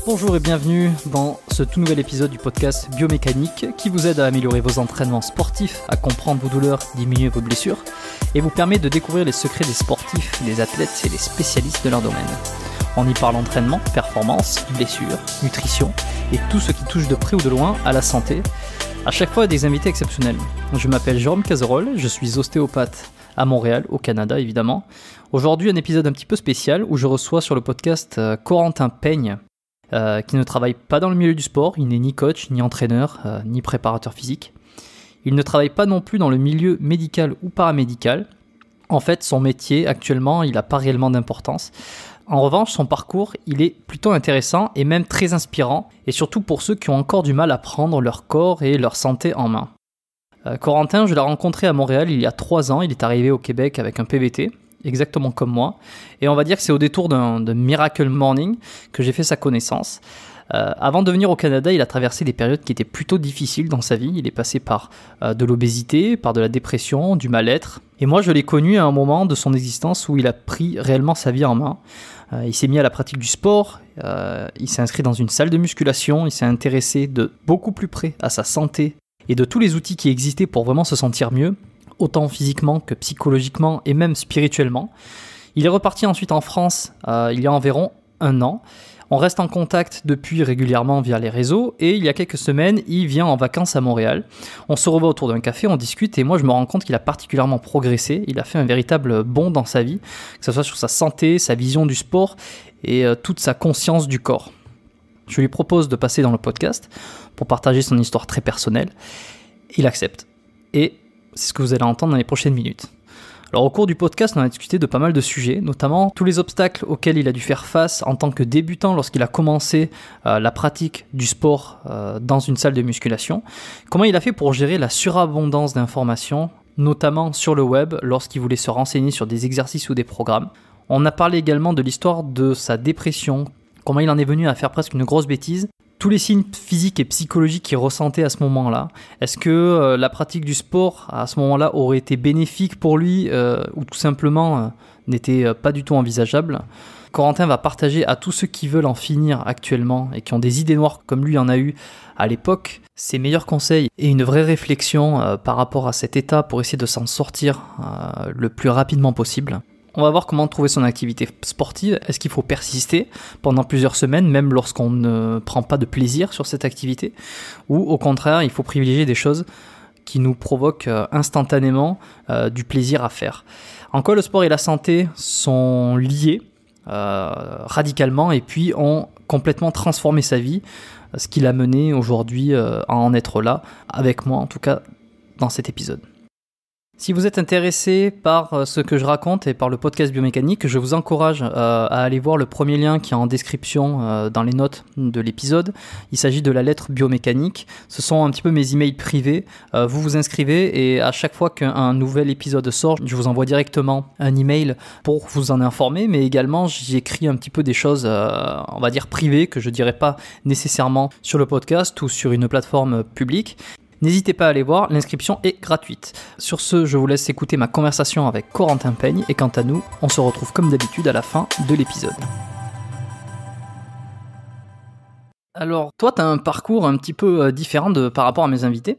Bonjour et bienvenue dans ce tout nouvel épisode du podcast Biomécanique qui vous aide à améliorer vos entraînements sportifs, à comprendre vos douleurs, diminuer vos blessures et vous permet de découvrir les secrets des sportifs, des athlètes et des spécialistes de leur domaine. On y parle entraînement, performance, blessures, nutrition et tout ce qui touche de près ou de loin à la santé. À chaque fois des invités exceptionnels. Je m'appelle Jérôme Cazerolle, je suis ostéopathe à Montréal, au Canada évidemment. Aujourd'hui un épisode un petit peu spécial où je reçois sur le podcast Corentin Peigne, qui ne travaille pas dans le milieu du sport, il n'est ni coach, ni entraîneur, ni préparateur physique. Il ne travaille pas non plus dans le milieu médical ou paramédical. En fait, son métier, actuellement, il n'a pas réellement d'importance. En revanche, son parcours, il est plutôt intéressant et même très inspirant, et surtout pour ceux qui ont encore du mal à prendre leur corps et leur santé en main. Corentin, je l'ai rencontré à Montréal il y a 3 ans, il est arrivé au Québec avec un PVT, exactement comme moi, et on va dire que c'est au détour d'un Miracle Morning que j'ai fait sa connaissance. Avant de venir au Canada, il a traversé des périodes qui étaient plutôt difficiles dans sa vie. Il est passé par de l'obésité, par de la dépression, du mal-être. Et moi, je l'ai connu à un moment de son existence où il a pris réellement sa vie en main. Il s'est mis à la pratique du sport, il s'est inscrit dans une salle de musculation, il s'est intéressé de beaucoup plus près à sa santé et de tous les outils qui existaient pour vraiment se sentir mieux, autant physiquement que psychologiquement et même spirituellement. Il est reparti ensuite en France il y a environ 1 an. On reste en contact depuis régulièrement via les réseaux et il y a quelques semaines, il vient en vacances à Montréal. On se revoit autour d'un café, on discute et moi je me rends compte qu'il a particulièrement progressé. Il a fait un véritable bond dans sa vie, que ce soit sur sa santé, sa vision du sport et toute sa conscience du corps. Je lui propose de passer dans le podcast pour partager son histoire très personnelle. Il accepte et c'est ce que vous allez entendre dans les prochaines minutes. Alors au cours du podcast, on a discuté de pas mal de sujets, notamment tous les obstacles auxquels il a dû faire face en tant que débutant lorsqu'il a commencé la pratique du sport dans une salle de musculation. Comment il a fait pour gérer la surabondance d'informations, notamment sur le web, lorsqu'il voulait se renseigner sur des exercices ou des programmes. On a parlé également de l'histoire de sa dépression, comment il en est venu à faire presque une grosse bêtise. Tous les signes physiques et psychologiques qu'il ressentait à ce moment-là. Est-ce que la pratique du sport à ce moment-là aurait été bénéfique pour lui ou tout simplement n'était pas du tout envisageable? Corentin va partager à tous ceux qui veulent en finir actuellement et qui ont des idées noires comme lui en a eu à l'époque, ses meilleurs conseils et une vraie réflexion par rapport à cet état pour essayer de s'en sortir le plus rapidement possible. On va voir comment trouver son activité sportive. Est-ce qu'il faut persister pendant plusieurs semaines, même lorsqu'on ne prend pas de plaisir sur cette activité? Ou au contraire, il faut privilégier des choses qui nous provoquent instantanément du plaisir à faire. En quoi le sport et la santé sont liés radicalement et puis ont complètement transformé sa vie, ce qui l'a mené aujourd'hui à en être là, avec moi en tout cas, dans cet épisode. Si vous êtes intéressé par ce que je raconte et par le podcast Biomécanique, je vous encourage à aller voir le premier lien qui est en description dans les notes de l'épisode. Il s'agit de la lettre Biomécanique. Ce sont un petit peu mes emails privés. Vous vous inscrivez et à chaque fois qu'un nouvel épisode sort, je vous envoie directement un email pour vous en informer, mais également j'écris un petit peu des choses, on va dire privées, que je ne dirais pas nécessairement sur le podcast ou sur une plateforme publique. N'hésitez pas à aller voir, l'inscription est gratuite. Sur ce, je vous laisse écouter ma conversation avec Corentin Peigne et quant à nous, on se retrouve comme d'habitude à la fin de l'épisode. Alors, toi, tu as un parcours un petit peu différent par rapport à mes invités.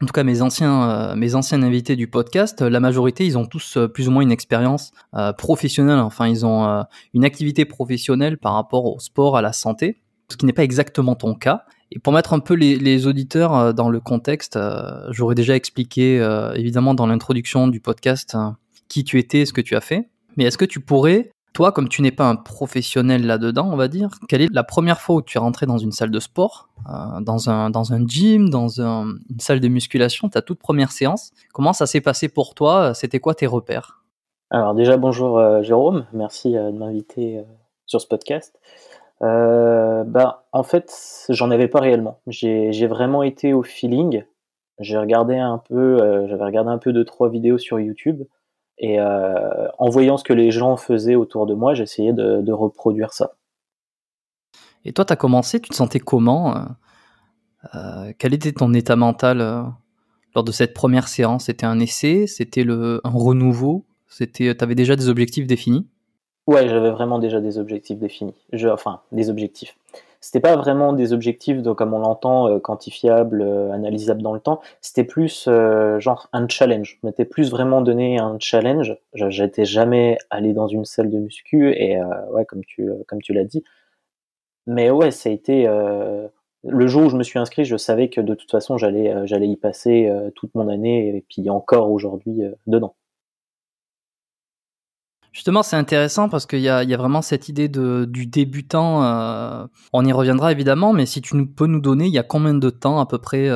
En tout cas, mes anciens invités du podcast, la majorité, ils ont tous plus ou moins une expérience professionnelle. Enfin, ils ont une activité professionnelle par rapport au sport, à la santé, ce qui n'est pas exactement ton cas. Et pour mettre un peu les auditeurs dans le contexte, j'aurais déjà expliqué évidemment dans l'introduction du podcast qui tu étais et ce que tu as fait. Mais est-ce que tu pourrais, toi, comme tu n'es pas un professionnel là-dedans, on va dire, quelle est la première fois où tu es rentré dans une salle de sport, dans un gym, une salle de musculation, ta toute première séance? Comment ça s'est passé pour toi? C'était quoi tes repères? Alors déjà bonjour Jérôme, merci de m'inviter sur ce podcast. En fait, j'en avais pas réellement. J'ai vraiment été au feeling. J'avais regardé un peu 2-3 vidéos sur YouTube et en voyant ce que les gens faisaient autour de moi, j'essayais de reproduire ça. Et toi, tu as commencé, tu te sentais comment? Quel était ton état mental lors de cette première séance? C'était un essai? C'était un renouveau? T'avais déjà des objectifs définis? Ouais, j'avais vraiment déjà des objectifs définis. Des objectifs. c'était pas vraiment des objectifs comme on l'entend, quantifiables, analysables dans le temps. C'était plus genre un challenge. Je m'étais plus vraiment donné un challenge. J'étais jamais allé dans une salle de muscu et ouais, comme tu l'as dit. Mais ouais, ça a été le jour où je me suis inscrit, je savais que de toute façon j'allais y passer toute mon année et puis encore aujourd'hui dedans. Justement, c'est intéressant parce qu'il y a vraiment cette idée du débutant. On y reviendra évidemment, mais si tu peux nous donner, il y a combien de temps à peu près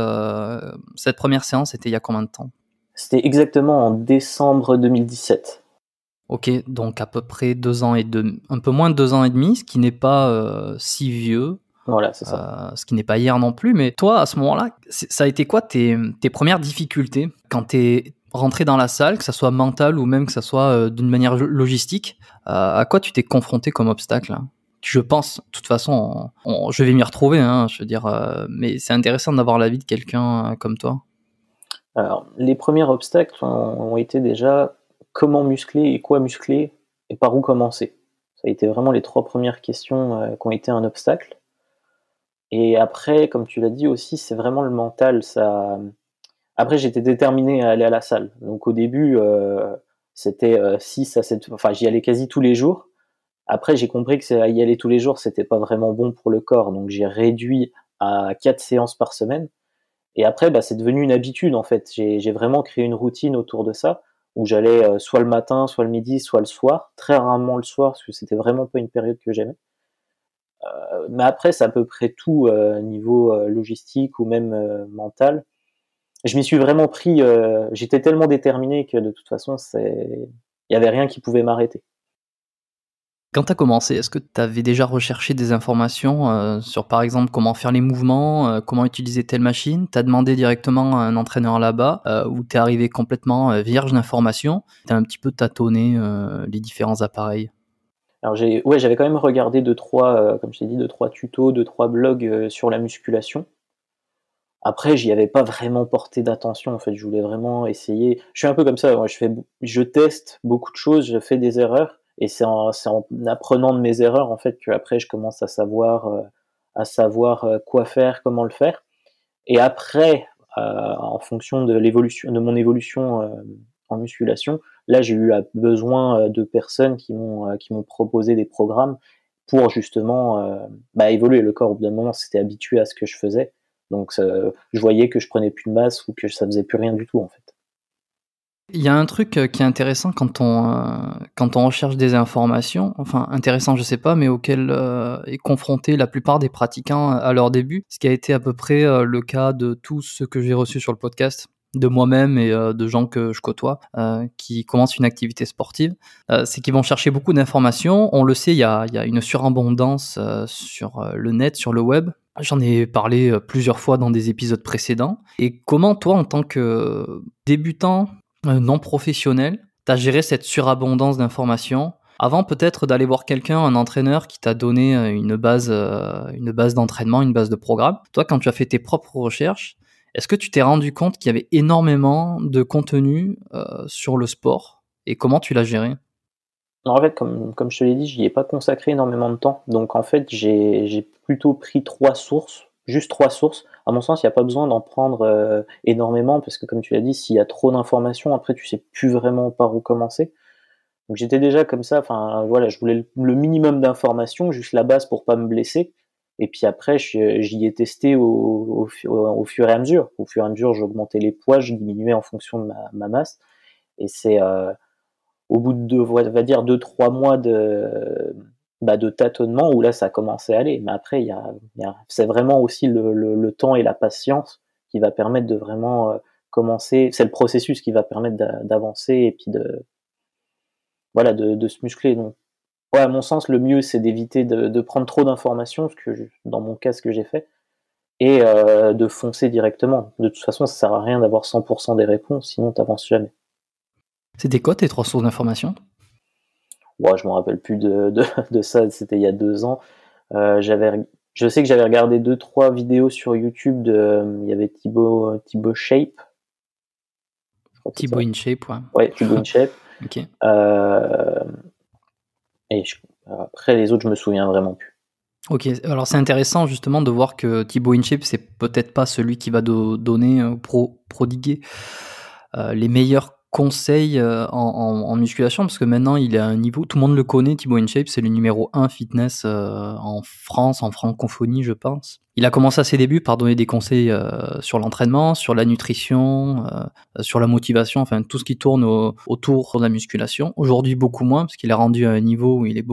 cette première séance était il y a combien de temps? C'était exactement en décembre 2017. Ok, donc à peu près 2 ans et demi, un peu moins de 2 ans et demi, ce qui n'est pas si vieux, Voilà, c'est ça. ce qui n'est pas hier non plus. Mais toi, à ce moment-là, ça a été quoi tes premières difficultés quand t'es rentré dans la salle, que ça soit mental ou même que ça soit d'une manière logistique? À quoi tu t'es confronté comme obstacle, hein? Je pense, de toute façon, je vais m'y retrouver, hein, je veux dire, mais c'est intéressant d'avoir l'avis de quelqu'un comme toi. Alors, les premiers obstacles ont été déjà comment muscler et quoi muscler et par où commencer. Ça a été vraiment les 3 premières questions qui ont été un obstacle. Et après, comme tu l'as dit aussi, c'est vraiment le mental. Après, j'étais déterminé à aller à la salle. Donc au début, c'était 6 à 7, enfin j'y allais quasi tous les jours. Après, j'ai compris que y aller tous les jours, c'était pas vraiment bon pour le corps. Donc j'ai réduit à 4 séances par semaine. Et après, bah, c'est devenu une habitude en fait. J'ai vraiment créé une routine autour de ça, où j'allais soit le matin, soit le midi, soit le soir. Très rarement le soir, parce que c'était vraiment pas une période que j'aimais. Mais après, c'est à peu près tout niveau logistique ou même mental. Je m'y suis vraiment pris. J'étais tellement déterminé que de toute façon, il y avait rien qui pouvait m'arrêter. Quand tu as commencé, est-ce que tu avais déjà recherché des informations sur, par exemple, comment faire les mouvements, comment utiliser telle machine? Tu as demandé directement à un entraîneur là-bas ou tu es arrivé complètement vierge d'informations? Tu as un petit peu tâtonné les différents appareils? Alors ouais, j'avais quand même regardé deux trois, comme je t'ai dit, deux trois tutos, deux trois blogs sur la musculation. Après, j'y avais pas vraiment porté d'attention, en fait, je voulais vraiment essayer. Je suis un peu comme ça, moi, je teste beaucoup de choses, je fais des erreurs et c'est en apprenant de mes erreurs, en fait, qu'après je commence à savoir quoi faire, comment le faire. Et après, en fonction de mon évolution, en musculation, là, j'ai eu besoin, de personnes qui m'ont proposé des programmes pour justement, bah, évoluer. Le corps, au bout d'un moment, s'était habitué à ce que je faisais. Donc je voyais que je prenais plus de masse ou que ça faisait plus rien du tout, en fait. Il y a un truc qui est intéressant quand on recherche des informations, enfin intéressant je sais pas, mais auquel est confronté la plupart des pratiquants à leur début, ce qui a été à peu près le cas de tous ceux que j'ai reçus sur le podcast, de moi-même et de gens que je côtoie, qui commencent une activité sportive, c'est qu'ils vont chercher beaucoup d'informations. On le sait, il y a une surabondance sur le net, sur le web. J'en ai parlé plusieurs fois dans des épisodes précédents. Et comment toi, en tant que débutant, non professionnel, tu as géré cette surabondance d'informations avant peut-être d'aller voir quelqu'un, un entraîneur qui t'a donné une base d'entraînement, une base de programme. Toi, quand tu as fait tes propres recherches, est-ce que tu t'es rendu compte qu'il y avait énormément de contenu sur le sport et comment tu l'as géré? En fait, comme je te l'ai dit, j'y ai pas consacré énormément de temps. Donc en fait, j'ai plutôt pris 3 sources, juste 3 sources. À mon sens, il y a pas besoin d'en prendre, énormément parce que comme tu l'as dit, s'il y a trop d'informations, après tu sais plus vraiment par où commencer. Donc j'étais déjà comme ça, enfin voilà, je voulais le minimum d'informations, juste la base pour pas me blesser. Et puis après, j'y ai testé au fur et à mesure. Au fur et à mesure, j'augmentais les poids, je diminuais en fonction de ma masse. Et c'est au bout de, on va dire, 2-3 mois de tâtonnement où là, ça a commencé à aller. Mais après, c'est vraiment aussi le temps et la patience qui va permettre de vraiment commencer. C'est le processus qui va permettre d'avancer et puis voilà, de se muscler. Donc, ouais, à mon sens, le mieux, c'est d'éviter de prendre trop d'informations, dans mon cas, ce que j'ai fait, et de foncer directement. De toute façon, ça sert à rien d'avoir 100% des réponses, sinon t'avances jamais. C'était quoi tes 3 sources d'informations? Ouais, je me rappelle plus de ça, c'était il y a 2 ans. Je sais que j'avais regardé deux trois vidéos sur YouTube il y avait Thibaut Shape, je crois que c'est Thibaut ça. InShape, ouais. Ouais, Thibaut InShape. Ok. Euh, et après les autres, je me souviens vraiment plus. Ok, alors c'est intéressant justement de voir que Thibaut InShape, c'est peut-être pas celui qui va donner, prodiguer les meilleurs conseils en musculation, parce que maintenant il est à un niveau, tout le monde le connaît, Thibaut InShape, c'est le numéro 1 fitness en France, en francophonie, je pense. Il a commencé à ses débuts par donner des conseils sur l'entraînement, sur la nutrition, sur la motivation, enfin tout ce qui tourne autour de la musculation. Aujourd'hui beaucoup moins, parce qu'il est rendu à un niveau où il est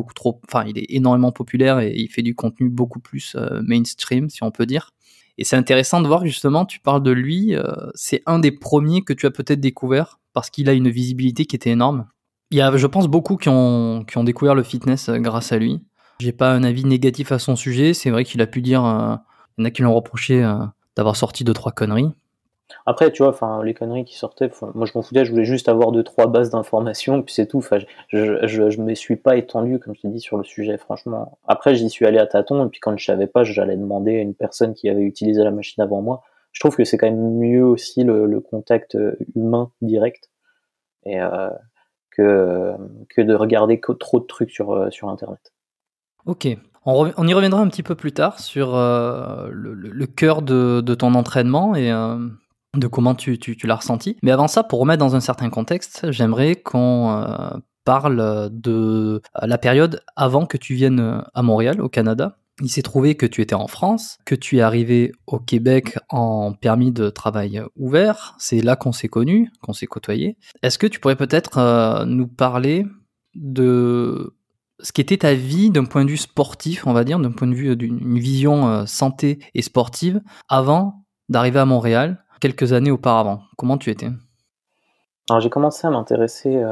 il est énormément populaire et il fait du contenu beaucoup plus mainstream, si on peut dire. Et c'est intéressant de voir justement, tu parles de lui, c'est un des premiers que tu as peut-être découvert parce qu'il a une visibilité qui était énorme. Il y a, je pense, beaucoup qui ont découvert le fitness grâce à lui. J'ai pas un avis négatif à son sujet, c'est vrai qu'il a pu dire, il y en a qui l'ont reproché d'avoir sorti 2-3 conneries. Après, tu vois, enfin, les conneries qui sortaient, moi je m'en foutais, je voulais juste avoir 2-3 bases d'informations, puis c'est tout. Enfin, je me suis pas étendu, comme je t'ai dit, sur le sujet, franchement. Après, j'y suis allé à tâtons, et puis quand je savais pas, j'allais demander à une personne qui avait utilisé la machine avant moi. Je trouve que c'est quand même mieux aussi le contact humain direct, et que de regarder trop de trucs sur Internet. Ok, on y reviendra un petit peu plus tard sur le cœur de ton entraînement et de comment tu l'as ressenti. Mais avant ça, pour remettre dans un certain contexte, j'aimerais qu'on parle de la période avant que tu viennes à Montréal, au Canada. Il s'est trouvé que tu étais en France, que tu es arrivé au Québec en permis de travail ouvert. C'est là qu'on s'est connus, qu'on s'est côtoyés. Est-ce que tu pourrais peut-être nous parler de ce qu'était ta vie d'un point de vue sportif, on va dire, d'un point de vue d'une vision santé et sportive, avant d'arriver à Montréal, quelques années auparavant? Comment tu étais? Alors j'ai commencé à m'intéresser,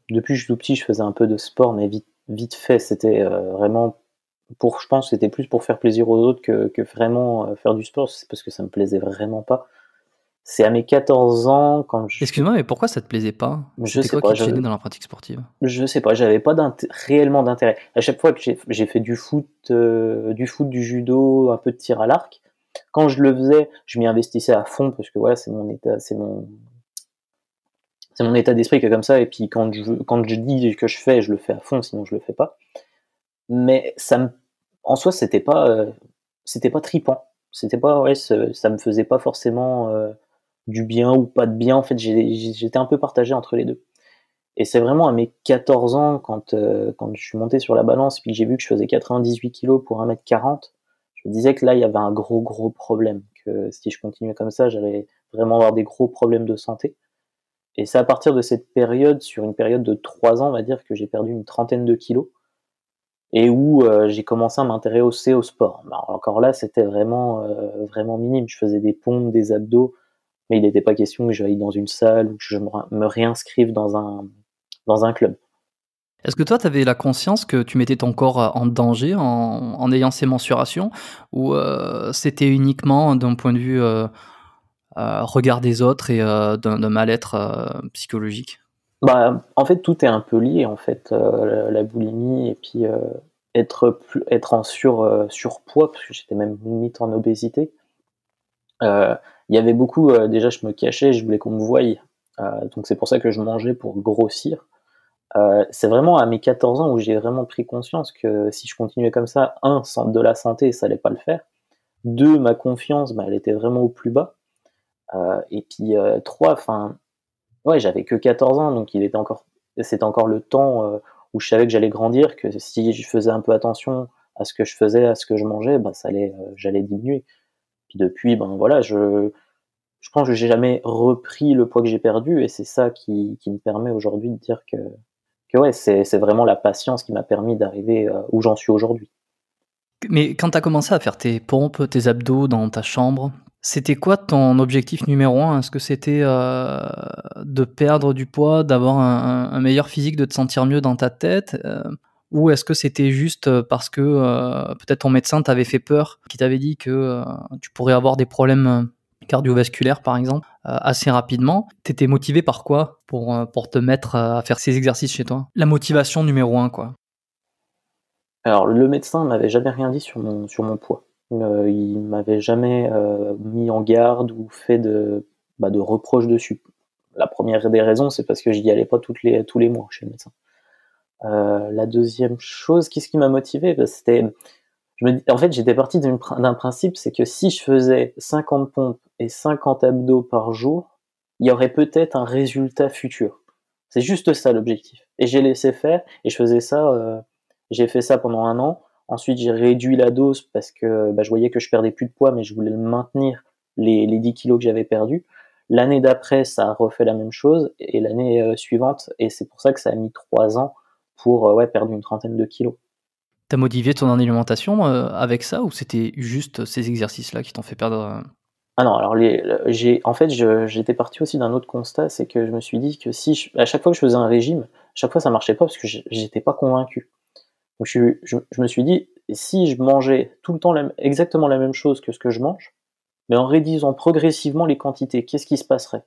depuis que je suis tout petit, je faisais un peu de sport, mais vite fait. C'était vraiment je pense, c'était plus pour faire plaisir aux autres que vraiment faire du sport. C'est parce que ça me plaisait vraiment pas. C'est à mes 14 ans, quand je Excuse-moi, mais pourquoi ça te plaisait pas? je C'était sais quoi pas, qui te gênait dans la pratique sportive? je sais pas, j'avais pas réellement d'intérêt. À chaque fois que j'ai fait du foot, du judo, un peu de tir à l'arc, quand je le faisais, je m'y investissais à fond parce que voilà, c'est mon état d'esprit qui est comme ça. Et puis quand je dis que je fais, je le fais à fond, sinon je le fais pas. Mais en soi, c'était pas tripant. C'était pas, ouais, ça me faisait pas forcément du bien ou pas de bien. En fait, j'étais un peu partagé entre les deux. Et c'est vraiment à mes 14 ans, quand je suis monté sur la balance, puis que j'ai vu que je faisais 98 kilos pour 1m40, je me disais que là, il y avait un gros problème. Que si je continuais comme ça, j'allais vraiment avoir des gros problèmes de santé. Et c'est à partir de cette période, sur une période de 3 ans, on va dire, que j'ai perdu une trentaine de kilos et où j'ai commencé à m'intéresser au sport. Alors, encore là, c'était vraiment minime. Je faisais des pompes, des abdos, mais il n'était pas question que j'aille dans une salle ou que je me réinscrive dans un club. Est-ce que toi, tu avais la conscience que tu mettais ton corps en danger en ayant ces mensurations, ou c'était uniquement d'un point de vue regard des autres et d'un mal-être psychologique? Bah, en fait, tout est un peu lié, en fait, la boulimie et puis être en surpoids, parce que j'étais même limite en obésité. Il y avait beaucoup, déjà je me cachais, je voulais qu'on me voie, donc c'est pour ça que je mangeais pour grossir. C'est vraiment à mes 14 ans où j'ai vraiment pris conscience que si je continuais comme ça, sans de la santé, ça allait pas le faire. 2, ma confiance, bah, elle était vraiment au plus bas. Et puis 3, enfin, ouais, j'avais que 14 ans, donc c'était encore le temps où je savais que j'allais grandir, que si je faisais un peu attention à ce que je faisais, à ce que je mangeais, bah, j'allais diminuer. Puis depuis, ben voilà, je pense que j'ai jamais repris le poids que j'ai perdu, et c'est ça qui me permet aujourd'hui de dire que ouais, c'est vraiment la patience qui m'a permis d'arriver où j'en suis aujourd'hui. Mais quand tu as commencé à faire tes pompes, tes abdos dans ta chambre, c'était quoi ton objectif numéro un? Est-ce que c'était de perdre du poids, d'avoir un meilleur physique, de te sentir mieux dans ta tête? Ou est-ce que c'était juste parce que peut-être ton médecin t'avait fait peur, qui t'avait dit que tu pourrais avoir des problèmes cardiovasculaires par exemple, assez rapidement? T'étais motivé par quoi pour te mettre à faire ces exercices chez toi? La motivation numéro un, quoi. Alors le médecin m'avait jamais rien dit sur mon poids. Il m'avait jamais mis en garde ou fait de reproches dessus. La première des raisons, c'est parce que j'y allais pas tous les mois chez le médecin. La deuxième chose, qu'est-ce qui m'a motivé? Bah, c'était En fait, j'étais parti d'un principe, c'est que si je faisais 50 pompes et 50 abdos par jour, il y aurait peut-être un résultat futur. C'est juste ça l'objectif. Et j'ai laissé faire, et je faisais ça, j'ai fait ça pendant 1 an. Ensuite, j'ai réduit la dose parce que je voyais que je perdais plus de poids, mais je voulais maintenir les 10 kilos que j'avais perdus. L'année d'après, ça a refait la même chose, et l'année suivante, et c'est pour ça que ça a mis 3 ans pour perdre une trentaine de kilos. T'as modifié ton alimentation avec ça ou c'était juste ces exercices-là qui t'ont fait perdre Ah non, alors j'étais parti aussi d'un autre constat, c'est que je me suis dit que à chaque fois que je faisais un régime, à chaque fois ça marchait pas parce que j'étais pas convaincu. Donc je me suis dit: «Si je mangeais tout le temps exactement la même chose que ce que je mange, mais en réduisant progressivement les quantités, qu'est-ce qui se passerait?»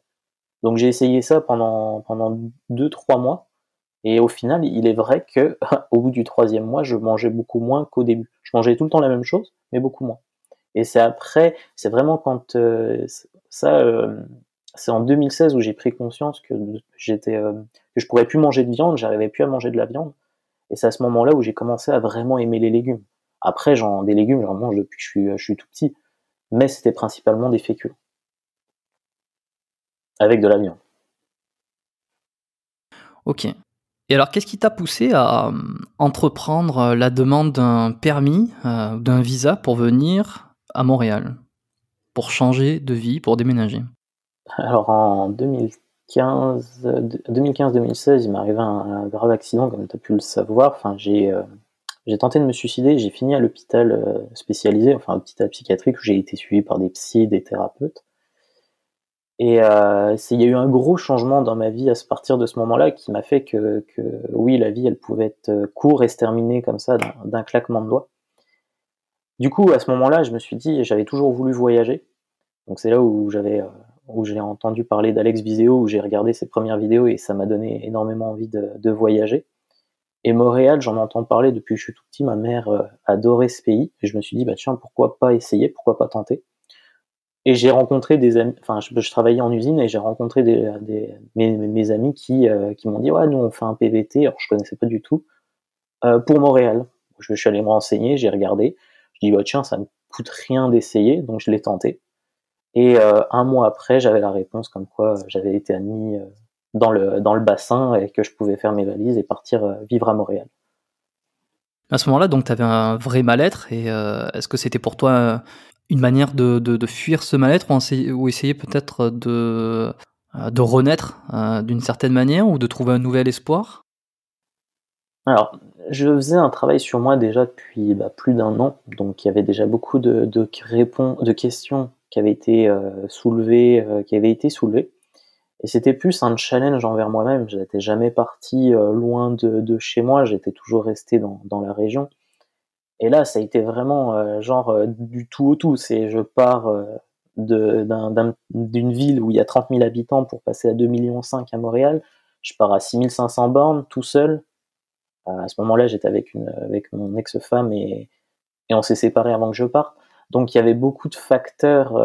Donc j'ai essayé ça pendant 2-3 mois, et au final, il est vrai que au bout du troisième mois, je mangeais beaucoup moins qu'au début. Je mangeais tout le temps la même chose, mais beaucoup moins. Et c'est vraiment quand c'est en 2016 où j'ai pris conscience que que je pourrais plus manger de viande, j'arrivais plus à manger de la viande. Et c'est à ce moment-là où j'ai commencé à vraiment aimer les légumes. Après, des légumes, j'en mange depuis que je suis tout petit, mais c'était principalement des féculents avec de la viande. OK. Et alors qu'est-ce qui t'a poussé à, entreprendre, la demande d'un permis, d'un visa pour venir à Montréal? Pour changer de vie, pour déménager? Alors en 2015-2016, il m'est arrivé un grave accident, comme tu as pu le savoir. Enfin, j'ai tenté de me suicider, j'ai fini à l'hôpital spécialisé, enfin hôpital psychiatrique, où j'ai été suivi par des psys, des thérapeutes. Et il y a eu un gros changement dans ma vie à partir de ce moment-là, qui m'a fait que oui, la vie, elle pouvait être courte et se terminer comme ça d'un claquement de doigts. Du coup, à ce moment-là, je me suis dit, j'avais toujours voulu voyager. Donc c'est là où j'ai entendu parler d'Alex Viseo, où j'ai regardé ses premières vidéos et ça m'a donné énormément envie de voyager. Et Montréal, j'en entends parler depuis que je suis tout petit. Ma mère adorait ce pays, et je me suis dit, bah tiens, pourquoi pas essayer, pourquoi pas tenter. Et j'ai rencontré des amis, enfin je travaillais en usine, et j'ai rencontré mes amis qui m'ont dit, ouais, nous on fait un PVT, alors je connaissais pas du tout, pour Montréal. Je suis allé me renseigner, j'ai regardé, je dis, bah tiens, ça me coûte rien d'essayer, donc je l'ai tenté. Et 1 mois après, j'avais la réponse comme quoi j'avais été admis dans le bassin, et que je pouvais faire mes valises et partir vivre à Montréal. À ce moment-là, donc tu avais un vrai mal-être et est-ce que c'était pour toi, une manière de fuir ce mal-être ou essayer peut-être de renaître, d'une certaine manière ou de trouver un nouvel espoir? Alors, je faisais un travail sur moi déjà depuis plus d'1 an, donc il y avait déjà beaucoup de questions qui avaient été soulevées. Et c'était plus un challenge envers moi-même. Je n'étais jamais parti loin de chez moi, j'étais toujours resté dans la région. Et là, ça a été vraiment du tout au tout. C'est je pars d'une ville où il y a 30 000 habitants pour passer à 2,5 millions à Montréal. Je pars à 6 500 bornes tout seul. À ce moment-là, j'étais avec mon ex-femme, et on s'est séparés avant que je parte. Donc il y avait beaucoup de facteurs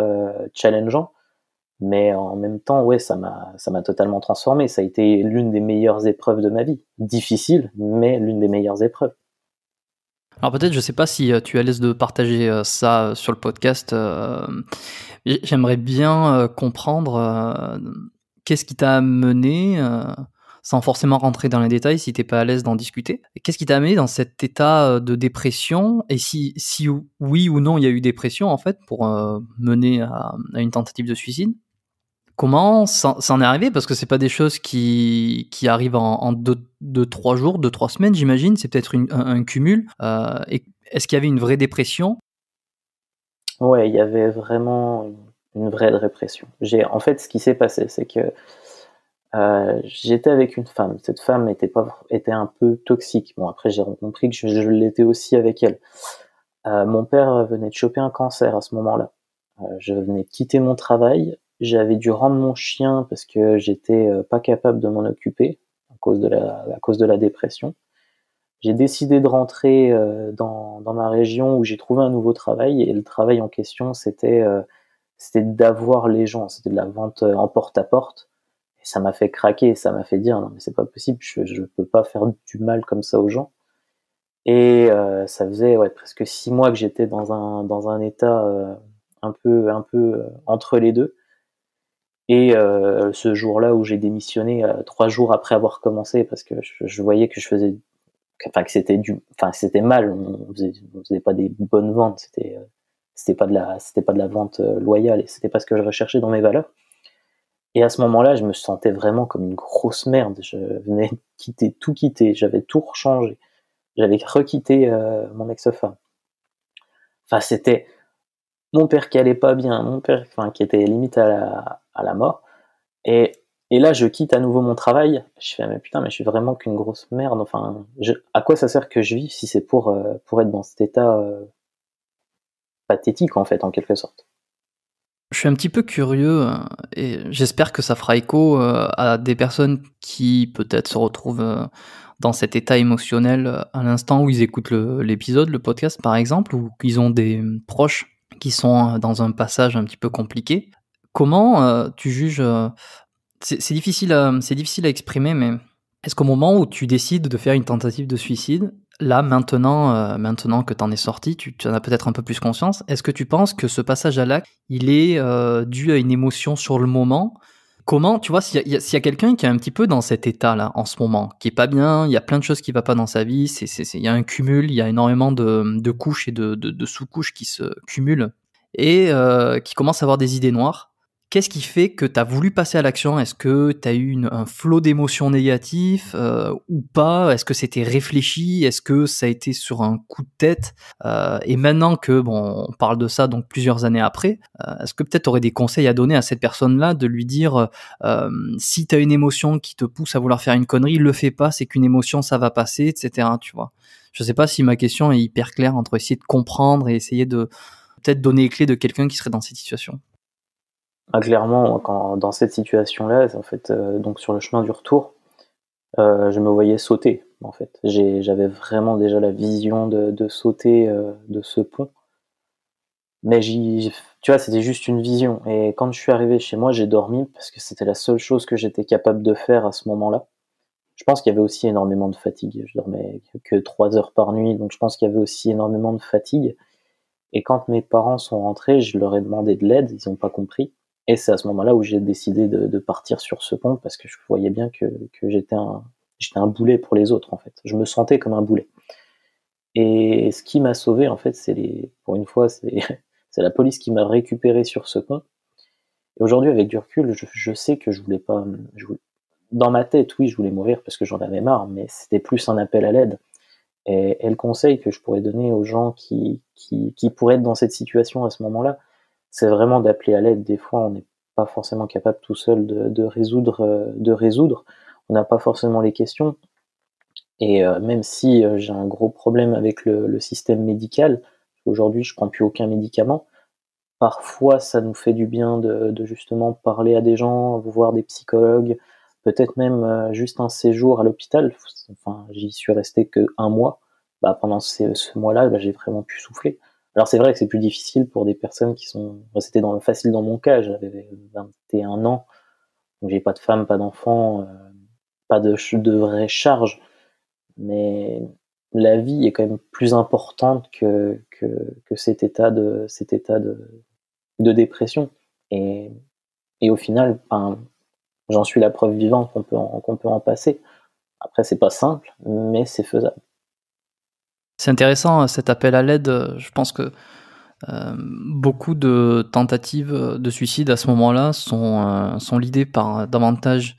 challengeants. Mais en même temps, ouais, ça m'a totalement transformé. Ça a été l'une des meilleures épreuves de ma vie. Difficile, mais l'une des meilleures épreuves. Alors peut-être, je sais pas si, tu es à l'aise de partager, ça, sur le podcast, j'aimerais bien, comprendre, qu'est-ce qui t'a amené, sans forcément rentrer dans les détails si tu es pas à l'aise d'en discuter. Qu'est-ce qui t'a amené dans cet état, de dépression et si oui ou non il y a eu dépression en fait pour, mener à une tentative de suicide? Comment ça en est arrivé? Parce que c'est pas des choses qui arrivent en 2-3 jours, 2-3 semaines, j'imagine. C'est peut-être un cumul, et est-ce qu'il y avait une vraie dépression? Ouais, il y avait vraiment une vraie dépression. En fait, ce qui s'est passé, c'est que j'étais avec une femme. Cette femme était un peu toxique. Bon, après, j'ai compris que je l'étais aussi avec elle. Mon père venait de choper un cancer à ce moment-là. Je venais de quitter mon travail. J'avais dû rendre mon chien parce que j'étais pas capable de m'en occuper à cause de la dépression. J'ai décidé de rentrer dans ma région, où j'ai trouvé un nouveau travail, et le travail en question, c'était d'avoir les gens, c'était de la vente en porte-à-porte. Et ça m'a fait craquer, ça m'a fait dire: «Non mais c'est pas possible, je peux pas faire du mal comme ça aux gens». Et ça faisait presque 6 mois que j'étais dans un état un peu entre les deux. Et ce jour-là où j'ai démissionné, 3 jours après avoir commencé, parce que je voyais que je faisais, enfin que c'était mal. On faisait pas des bonnes ventes. C'était pas de la vente loyale, et c'était pas ce que je recherchais dans mes valeurs. Et à ce moment-là, je me sentais vraiment comme une grosse merde. Je venais de tout quitter, j'avais tout rechangé. J'avais requitté mon ex-femme. Enfin, c'était mon père qui allait pas bien, mon père, enfin, qui était limite à la mort. Et, et là, je quitte à nouveau mon travail. Je fais, mais putain, mais je suis vraiment qu'une grosse merde. Enfin, à quoi ça sert que je vive si c'est pour être dans cet état pathétique, en fait, en quelque sorte. Je suis un petit peu curieux et j'espère que ça fera écho à des personnes qui peut-être se retrouvent dans cet état émotionnel à l'instant où ils écoutent l'épisode, le podcast par exemple, ou qu'ils ont des proches qui sont dans un passage un petit peu compliqué. Comment tu juges c'est difficile à exprimer, mais est-ce qu'au moment où tu décides de faire une tentative de suicide, là, maintenant que t'en es sorti, tu en as peut-être un peu plus conscience, est-ce que tu penses que ce passage à l'acte, il est dû à une émotion sur le moment? Comment, tu vois, s'il y a quelqu'un qui est un petit peu dans cet état-là, en ce moment, qui est pas bien, il y a plein de choses qui va pas dans sa vie, il y a un cumul, il y a énormément de couches et de sous-couches qui se cumulent, et qui commence à avoir des idées noires. Qu'est-ce qui fait que tu as voulu passer à l'action? Est-ce que tu as eu un flot d'émotions négatifs ou pas? Est-ce que c'était réfléchi? Est-ce que ça a été sur un coup de tête? Et maintenant que bon, on parle de ça donc plusieurs années après, est-ce que peut-être tu aurais des conseils à donner à cette personne-là, de lui dire si tu as une émotion qui te pousse à vouloir faire une connerie, le fais pas, c'est qu'une émotion, ça va passer, etc. Tu vois? Je sais pas si ma question est hyper claire entre essayer de comprendre et essayer de peut-être donner les clés de quelqu'un qui serait dans cette situation. Ah, clairement, dans cette situation-là, en fait, donc sur le chemin du retour, je me voyais sauter, en fait. J'avais vraiment déjà la vision de sauter de ce pont. Mais tu vois, c'était juste une vision. Et quand je suis arrivé chez moi, j'ai dormi parce que c'était la seule chose que j'étais capable de faire à ce moment-là. Je pense qu'il y avait aussi énormément de fatigue. Je dormais que 3 heures par nuit, donc je pense qu'il y avait aussi énormément de fatigue. Et quand mes parents sont rentrés, je leur ai demandé de l'aide, ils n'ont pas compris. Et c'est à ce moment-là où j'ai décidé de partir sur ce pont, parce que je voyais bien que j'étais un boulet pour les autres, en fait. Je me sentais comme un boulet. Et ce qui m'a sauvé, en fait, pour une fois, c'est la police qui m'a récupéré sur ce pont. Et aujourd'hui, avec du recul, je sais que je voulais pas, dans ma tête, oui, je voulais mourir parce que j'en avais marre, mais c'était plus un appel à l'aide. Et le conseil que je pourrais donner aux gens qui pourraient être dans cette situation à ce moment-là, c'est vraiment d'appeler à l'aide. Des fois, on n'est pas forcément capable tout seul de résoudre. On n'a pas forcément les questions. Et même si j'ai un gros problème avec le système médical, aujourd'hui, je prends plus aucun médicament. Parfois, ça nous fait du bien de justement parler à des gens, voir des psychologues, peut-être même juste un séjour à l'hôpital. Enfin, j'y suis resté que 1 mois. Bah, pendant ce mois-là, bah, j'ai vraiment pu souffler. Alors c'est vrai que c'est plus difficile pour des personnes qui sont... Bah, c'était facile dans mon cas, j'avais 21 ans, donc j'ai pas de femme, pas d'enfant, pas de vraie charge. Mais la vie est quand même plus importante que cet état de dépression. Et, et au final, enfin, j'en suis la preuve vivante qu'on peut en passer. Après, c'est pas simple, mais c'est faisable. C'est intéressant cet appel à l'aide. Je pense que beaucoup de tentatives de suicide à ce moment-là sont l'idée par davantage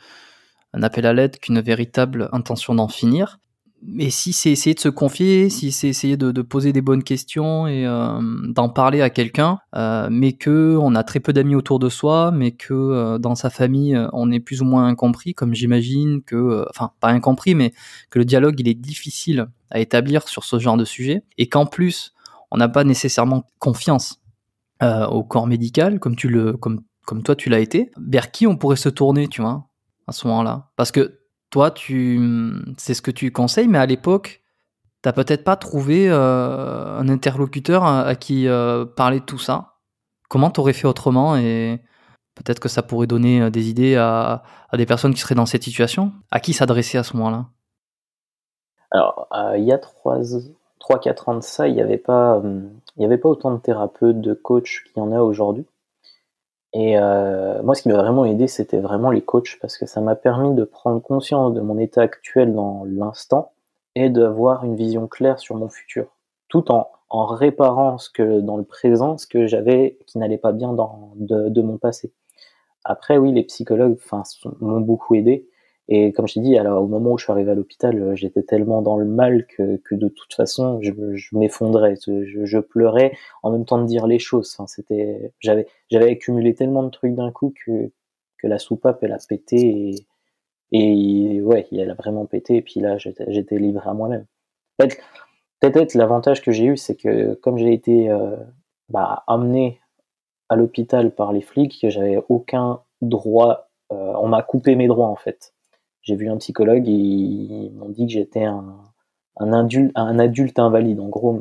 un appel à l'aide qu'une véritable intention d'en finir. Mais si c'est essayer de se confier, si c'est essayer de poser des bonnes questions et d'en parler à quelqu'un, mais que on a très peu d'amis autour de soi, mais que dans sa famille on est plus ou moins incompris, comme j'imagine que, enfin pas incompris, mais que le dialogue il est difficile à établir sur ce genre de sujet, et qu'en plus on n'a pas nécessairement confiance au corps médical, comme toi tu l'as été, vers qui on pourrait se tourner, tu vois, à ce moment-là? Parce que toi, c'est ce que tu conseilles, mais à l'époque, t'as peut-être pas trouvé un interlocuteur à qui parler de tout ça. Comment t'aurais fait autrement? Et peut-être que ça pourrait donner des idées à des personnes qui seraient dans cette situation. À qui s'adresser à ce moment-là? Alors, il y a 3-4 ans de ça, il y avait pas autant de thérapeutes, de coachs qu'il y en a aujourd'hui. Et moi, ce qui m'a vraiment aidé, c'était vraiment les coachs, parce que ça m'a permis de prendre conscience de mon état actuel dans l'instant et d'avoir une vision claire sur mon futur, tout en réparant ce que dans le présent, ce que j'avais qui n'allait pas bien de mon passé. Après, oui, les psychologues, enfin, m'ont beaucoup aidé. Et comme je t'ai dit, alors au moment où je suis arrivé à l'hôpital, j'étais tellement dans le mal que de toute façon, je m'effondrais, je pleurais en même temps de dire les choses. Enfin, j'avais accumulé tellement de trucs d'un coup que la soupape, elle a pété et ouais, elle a vraiment pété. Et puis là, j'étais livré à moi-même. En fait, peut-être l'avantage que j'ai eu, c'est que comme j'ai été amené à l'hôpital par les flics, que j'avais aucun droit, on m'a coupé mes droits en fait. J'ai vu un psychologue et ils m'ont dit que j'étais un adulte invalide. En gros,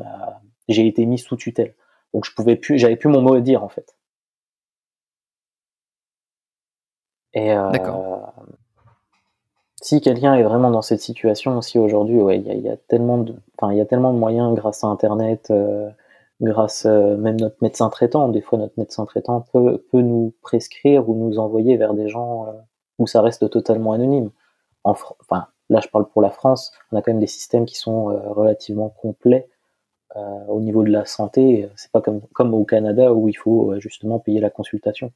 j'ai été mis sous tutelle. Donc j'avais plus mon mot à dire en fait. Et D'accord. si quelqu'un est vraiment dans cette situation aussi aujourd'hui, ouais, il y a tellement il y a tellement de moyens grâce à Internet, grâce même notre médecin traitant. Des fois, notre médecin traitant peut nous prescrire ou nous envoyer vers des gens où ça reste totalement anonyme. Là, je parle pour la France. On a quand même des systèmes qui sont relativement complets au niveau de la santé. C'est pas comme au Canada où il faut justement payer la consultation.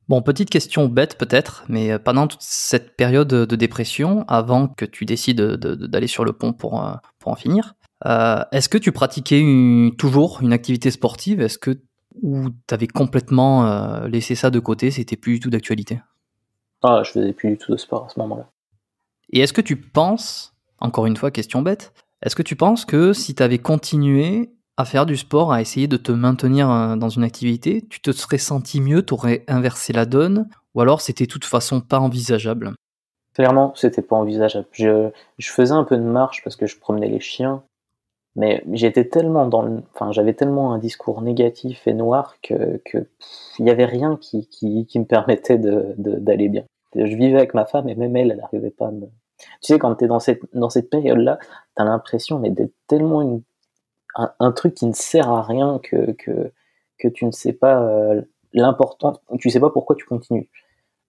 Bon, petite question bête peut-être, mais pendant toute cette période de dépression, avant que tu décides d'aller sur le pont pour en finir, est-ce que tu pratiquais toujours une activité sportive? Ou t'avais complètement laissé ça de côté, c'était plus du tout d'actualité? Ah, je faisais plus du tout de sport à ce moment-là. Et est-ce que tu penses, encore une fois, question bête, est-ce que tu penses que si tu avais continué à faire du sport, à essayer de te maintenir dans une activité, tu te serais senti mieux, t'aurais inversé la donne, ou alors c'était de toute façon pas envisageable? Clairement, c'était pas envisageable. Je faisais un peu de marche parce que je promenais les chiens, mais j'étais tellement j'avais tellement un discours négatif et noir que il y avait rien qui me permettait d'aller bien. Je vivais avec ma femme et même elle n'arrivait pas à me. Tu sais, quand t'es dans cette période-là, t'as l'impression mais d'être tellement un truc qui ne sert à rien que tu ne sais pas l'important, tu sais pas pourquoi tu continues.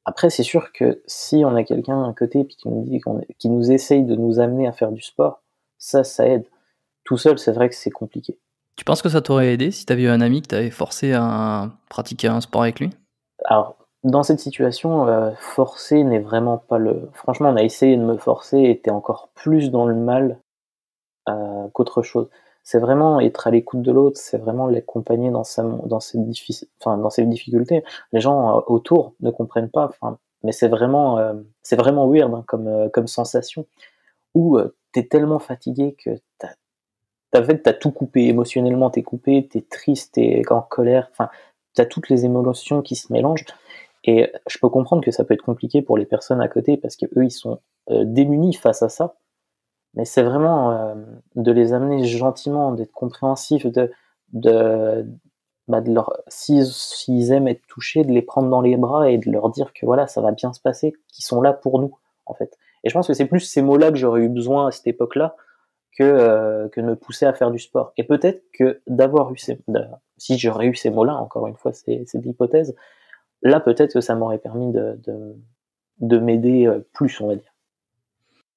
Après, c'est sûr que si on a quelqu'un à côté puis qui nous dit qui nous essaye de nous amener à faire du sport, ça aide. Tout seul, c'est vrai que c'est compliqué. Tu penses que ça t'aurait aidé si t'avais eu un ami que t'avais forcé à pratiquer un sport avec lui? Alors, dans cette situation, forcer n'est vraiment pas le. Franchement, on a essayé de me forcer et t'es encore plus dans le mal qu'autre chose. C'est vraiment être à l'écoute de l'autre, c'est vraiment l'accompagner dans ses difficultés. Les gens autour ne comprennent pas, mais c'est vraiment weird hein, comme sensation où t'es tellement fatigué que t'as tout coupé émotionnellement, t'es coupé, t'es triste, t'es en colère, t'as toutes les émotions qui se mélangent. Et je peux comprendre que ça peut être compliqué pour les personnes à côté parce que eux ils sont démunis face à ça. Mais c'est vraiment de les amener gentiment, d'être compréhensif, de, de leur, s'ils aiment être touchés, de les prendre dans les bras et de leur dire que voilà, ça va bien se passer, qu'ils sont là pour nous, en fait. Et je pense que c'est plus ces mots-là que j'aurais eu besoin à cette époque-là que de me pousser à faire du sport. Et peut-être que si j'aurais eu ces mots-là, encore une fois, c'est de l'hypothèse, là peut-être que ça m'aurait permis de m'aider plus, on va dire.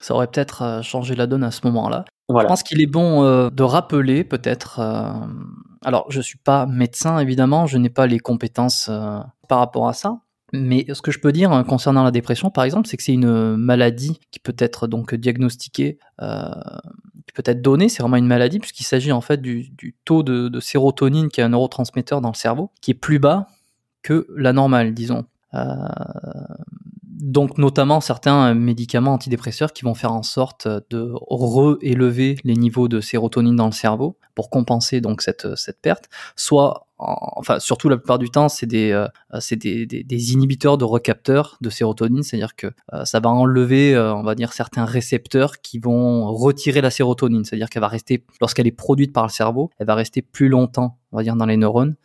Ça aurait peut-être changé la donne à ce moment-là. Je Voilà. pense qu'il est bon de rappeler peut-être. Alors, je suis pas médecin évidemment, je n'ai pas les compétences par rapport à ça. Mais ce que je peux dire concernant la dépression, par exemple, c'est que c'est une maladie qui peut être donc diagnostiquée, qui peut être donnée. C'est vraiment une maladie puisqu'il s'agit en fait du taux de sérotonine, qui est un neurotransmetteur dans le cerveau, qui est plus bas que la normale, disons. Donc notamment certains médicaments antidépresseurs qui vont faire en sorte de réélever les niveaux de sérotonine dans le cerveau pour compenser donc cette perte, enfin surtout la plupart du temps c'est des inhibiteurs de recapteurs de sérotonine, c'est-à-dire que ça va enlever on va dire certains récepteurs qui vont retirer la sérotonine, c'est-à-dire qu'elle va rester, lorsqu'elle est produite par le cerveau, elle va rester plus longtemps on va dire dans les neurones.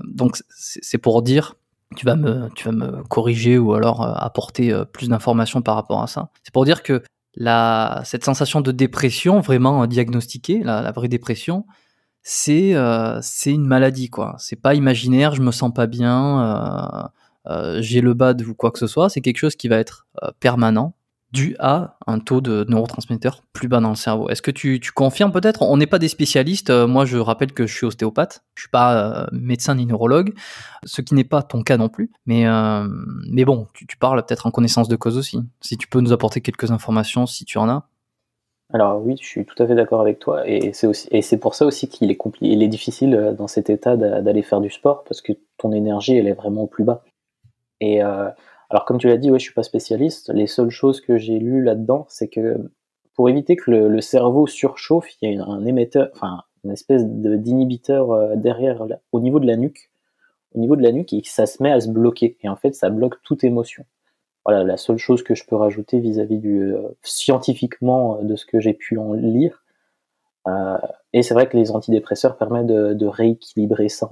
Donc c'est pour dire, tu vas me corriger ou alors apporter plus d'informations par rapport à ça. C'est pour dire que cette sensation de dépression vraiment diagnostiquée, la vraie dépression, c'est une maladie, quoi. C'est pas imaginaire, je me sens pas bien, j'ai le bad ou quoi que ce soit. C'est quelque chose qui va être permanent, dû à un taux de neurotransmetteurs plus bas dans le cerveau. Est-ce que tu confirmes peut-être? On n'est pas des spécialistes. Moi, je rappelle que je suis ostéopathe. Je suis pas médecin ni neurologue, ce qui n'est pas ton cas non plus. Mais bon, tu parles peut-être en connaissance de cause aussi. Si tu peux nous apporter quelques informations, si tu en as. Alors oui, je suis tout à fait d'accord avec toi, et c'est pour ça aussi qu'il est compliqué, il est difficile dans cet état d'aller faire du sport, parce que ton énergie, elle est vraiment au plus bas. Et alors comme tu l'as dit, ouais, je suis pas spécialiste. Les seules choses que j'ai lues là-dedans, c'est que pour éviter que le cerveau surchauffe, il y a un émetteur, enfin une espèce d'inhibiteur derrière, au niveau de la nuque, et que ça se met à se bloquer. Et en fait, ça bloque toute émotion. Voilà, la seule chose que je peux rajouter vis-à-vis du scientifiquement de ce que j'ai pu en lire. Et c'est vrai que les antidépresseurs permettent de rééquilibrer ça.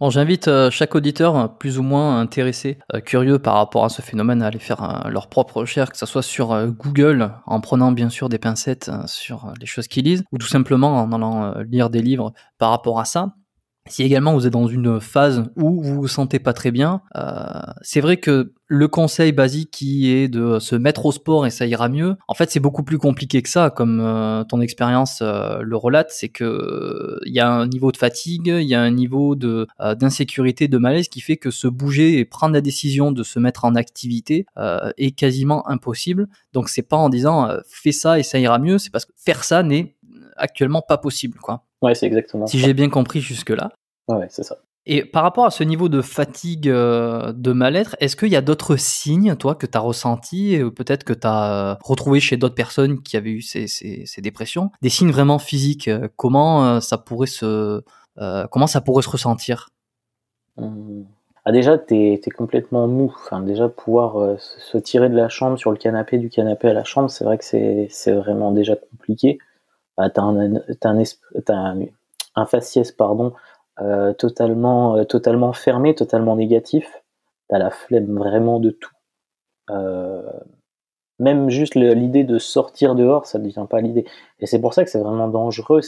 Bon, j'invite chaque auditeur plus ou moins intéressé, curieux par rapport à ce phénomène, à aller faire leur propre recherche, que ce soit sur Google, en prenant bien sûr des pincettes sur les choses qu'ils lisent, ou tout simplement en allant lire des livres par rapport à ça. Si également vous êtes dans une phase où vous vous sentez pas très bien, c'est vrai que le conseil basique qui est de se mettre au sport et ça ira mieux, en fait c'est beaucoup plus compliqué que ça, comme ton expérience le relate, c'est que il y a un niveau de fatigue, il y a un niveau d'insécurité, de malaise qui fait que se bouger et prendre la décision de se mettre en activité est quasiment impossible. Donc c'est pas en disant fais ça et ça ira mieux, c'est parce que faire ça n'est actuellement pas possible, quoi. Ouais, c'est exactement Si ça. j'ai bien compris jusque-là. Ouais, c'est ça. Et par rapport à ce niveau de fatigue, de mal-être, est-ce qu'il y a d'autres signes, toi, que tu as ressentis, et peut-être que tu as retrouvé chez d'autres personnes qui avaient eu ces dépressions? Des signes vraiment physiques, comment ça pourrait se ressentir? Ah, déjà, t'es complètement mou. Enfin, déjà, pouvoir se tirer de la chambre sur le canapé, du canapé à la chambre, c'est vrai que c'est vraiment déjà compliqué. T'as un faciès, pardon, totalement fermé, totalement négatif. T'as la flemme vraiment de tout. Euh, Même juste l'idée de sortir dehors, ça ne devient pas l'idée. Et c'est pour ça que c'est vraiment dangereux,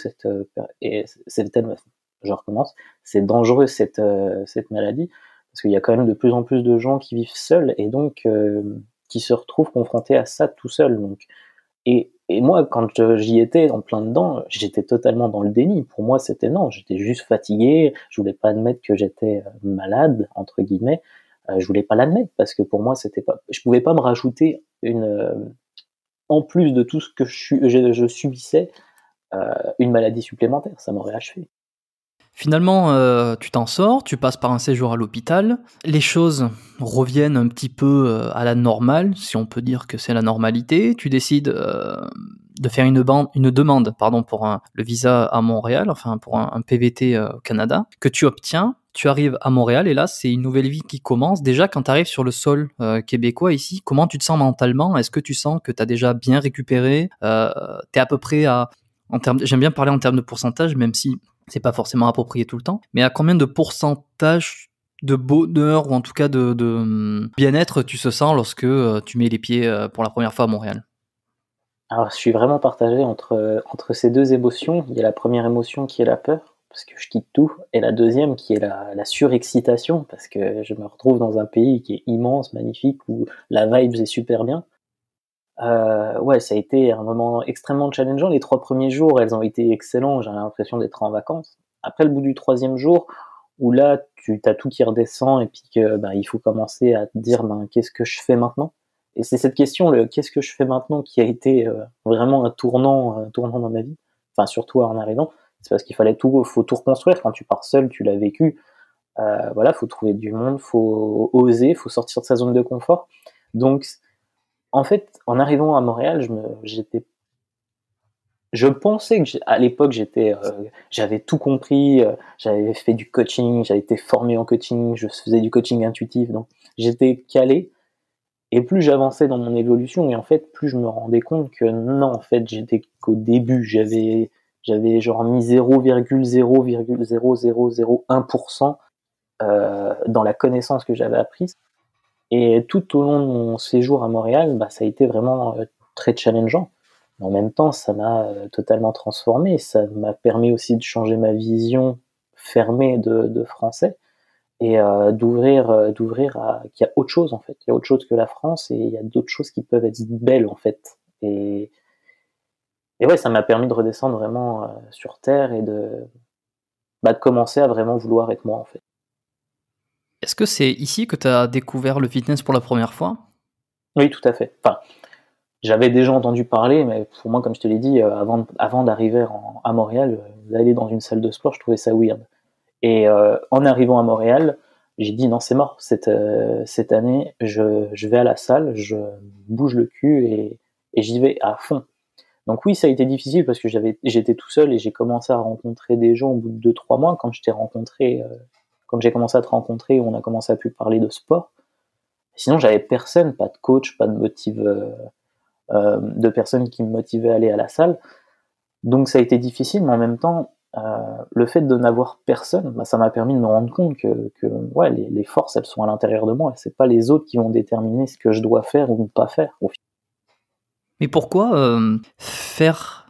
je recommence, c'est dangereux cette maladie, parce qu'il y a quand même de plus en plus de gens qui vivent seuls, et donc qui se retrouvent confrontés à ça tout seuls. Donc, et moi, quand j'y étais en plein dedans, j'étais totalement dans le déni. Pour moi, c'était non, j'étais juste fatigué, je voulais pas admettre que j'étais malade, entre guillemets. Je voulais pas l'admettre, parce que pour moi, c'était pas, je pouvais pas me rajouter en plus de tout ce que je subissais, une maladie supplémentaire, ça m'aurait achevé. Finalement, tu t'en sors, tu passes par un séjour à l'hôpital, les choses reviennent un petit peu à la normale, si on peut dire que c'est la normalité. Tu décides de faire une demande pour le visa à Montréal, enfin pour un PVT au Canada, que tu obtiens. Tu arrives à Montréal et là, c'est une nouvelle vie qui commence. Déjà, quand tu arrives sur le sol québécois ici, comment tu te sens mentalement? Est-ce que tu sens que tu as déjà bien récupéré? Tu es à peu près j'aime bien parler en termes de pourcentage, même si c'est pas forcément approprié tout le temps, mais à combien de pourcentage de bonheur ou en tout cas de bien-être tu se sens lorsque tu mets les pieds pour la première fois à Montréal? Alors, je suis vraiment partagé entre ces deux émotions. Il y a la première émotion qui est la peur, parce que je quitte tout, et la deuxième qui est la surexcitation, parce que je me retrouve dans un pays qui est immense, magnifique, où la vibe est super bien. Ouais, ça a été un moment extrêmement challengeant. Les 3 premiers jours, elles ont été excellents, j'avais l'impression d'être en vacances. Après, le bout du troisième jour, où là, tu as tout qui redescend, et puis que bah, il faut commencer à te dire ben, qu'est-ce que je fais maintenant. Et c'est cette question, le qu'est-ce que je fais maintenant, qui a été vraiment un tournant dans ma vie. Enfin, surtout en arrivant, c'est parce qu'il faut tout reconstruire. Quand tu pars seul, tu l'as vécu. Voilà, faut trouver du monde, faut oser, faut sortir de sa zone de confort. Donc, en fait, en arrivant à Montréal, je pensais que à l'époque j'avais tout compris, j'avais fait du coaching, j'avais été formé en coaching, je faisais du coaching intuitif, donc j'étais calé. Et plus j'avançais dans mon évolution, et en fait, plus je me rendais compte que non, en fait, j'étais qu'au début, j'avais genre mis 0,00001% dans la connaissance que j'avais apprise. Et tout au long de mon séjour à Montréal, bah, ça a été vraiment très challengeant. Mais en même temps, ça m'a totalement transformé. Ça m'a permis aussi de changer ma vision fermée de français et d'ouvrir à qu'il y a autre chose en fait. Il y a autre chose que la France et il y a d'autres choses qui peuvent être belles en fait. Et ouais, ça m'a permis de redescendre vraiment sur terre et de commencer à vraiment vouloir être moi en fait. Est-ce que c'est ici que tu as découvert le fitness pour la première fois? Oui, tout à fait. Enfin, j'avais déjà entendu parler, mais pour moi, comme je te l'ai dit, avant d'arriver à Montréal, d'aller dans une salle de sport, je trouvais ça weird. Et en arrivant à Montréal, j'ai dit non, c'est mort. Cette année, je vais à la salle, je bouge le cul et j'y vais à fond. Donc oui, ça a été difficile parce que j'étais tout seul et j'ai commencé à rencontrer des gens au bout de 2-3 mois quand j'ai commencé à te rencontrer, on a commencé à plus parler de sport. Sinon, j'avais personne, pas de coach, pas de de personnes qui me motivaient à aller à la salle. Donc ça a été difficile, mais en même temps, le fait de n'avoir personne, ça m'a permis de me rendre compte que ouais, les forces, elles sont à l'intérieur de moi. C'est pas les autres qui vont déterminer ce que je dois faire ou ne pas faire. Mais pourquoi faire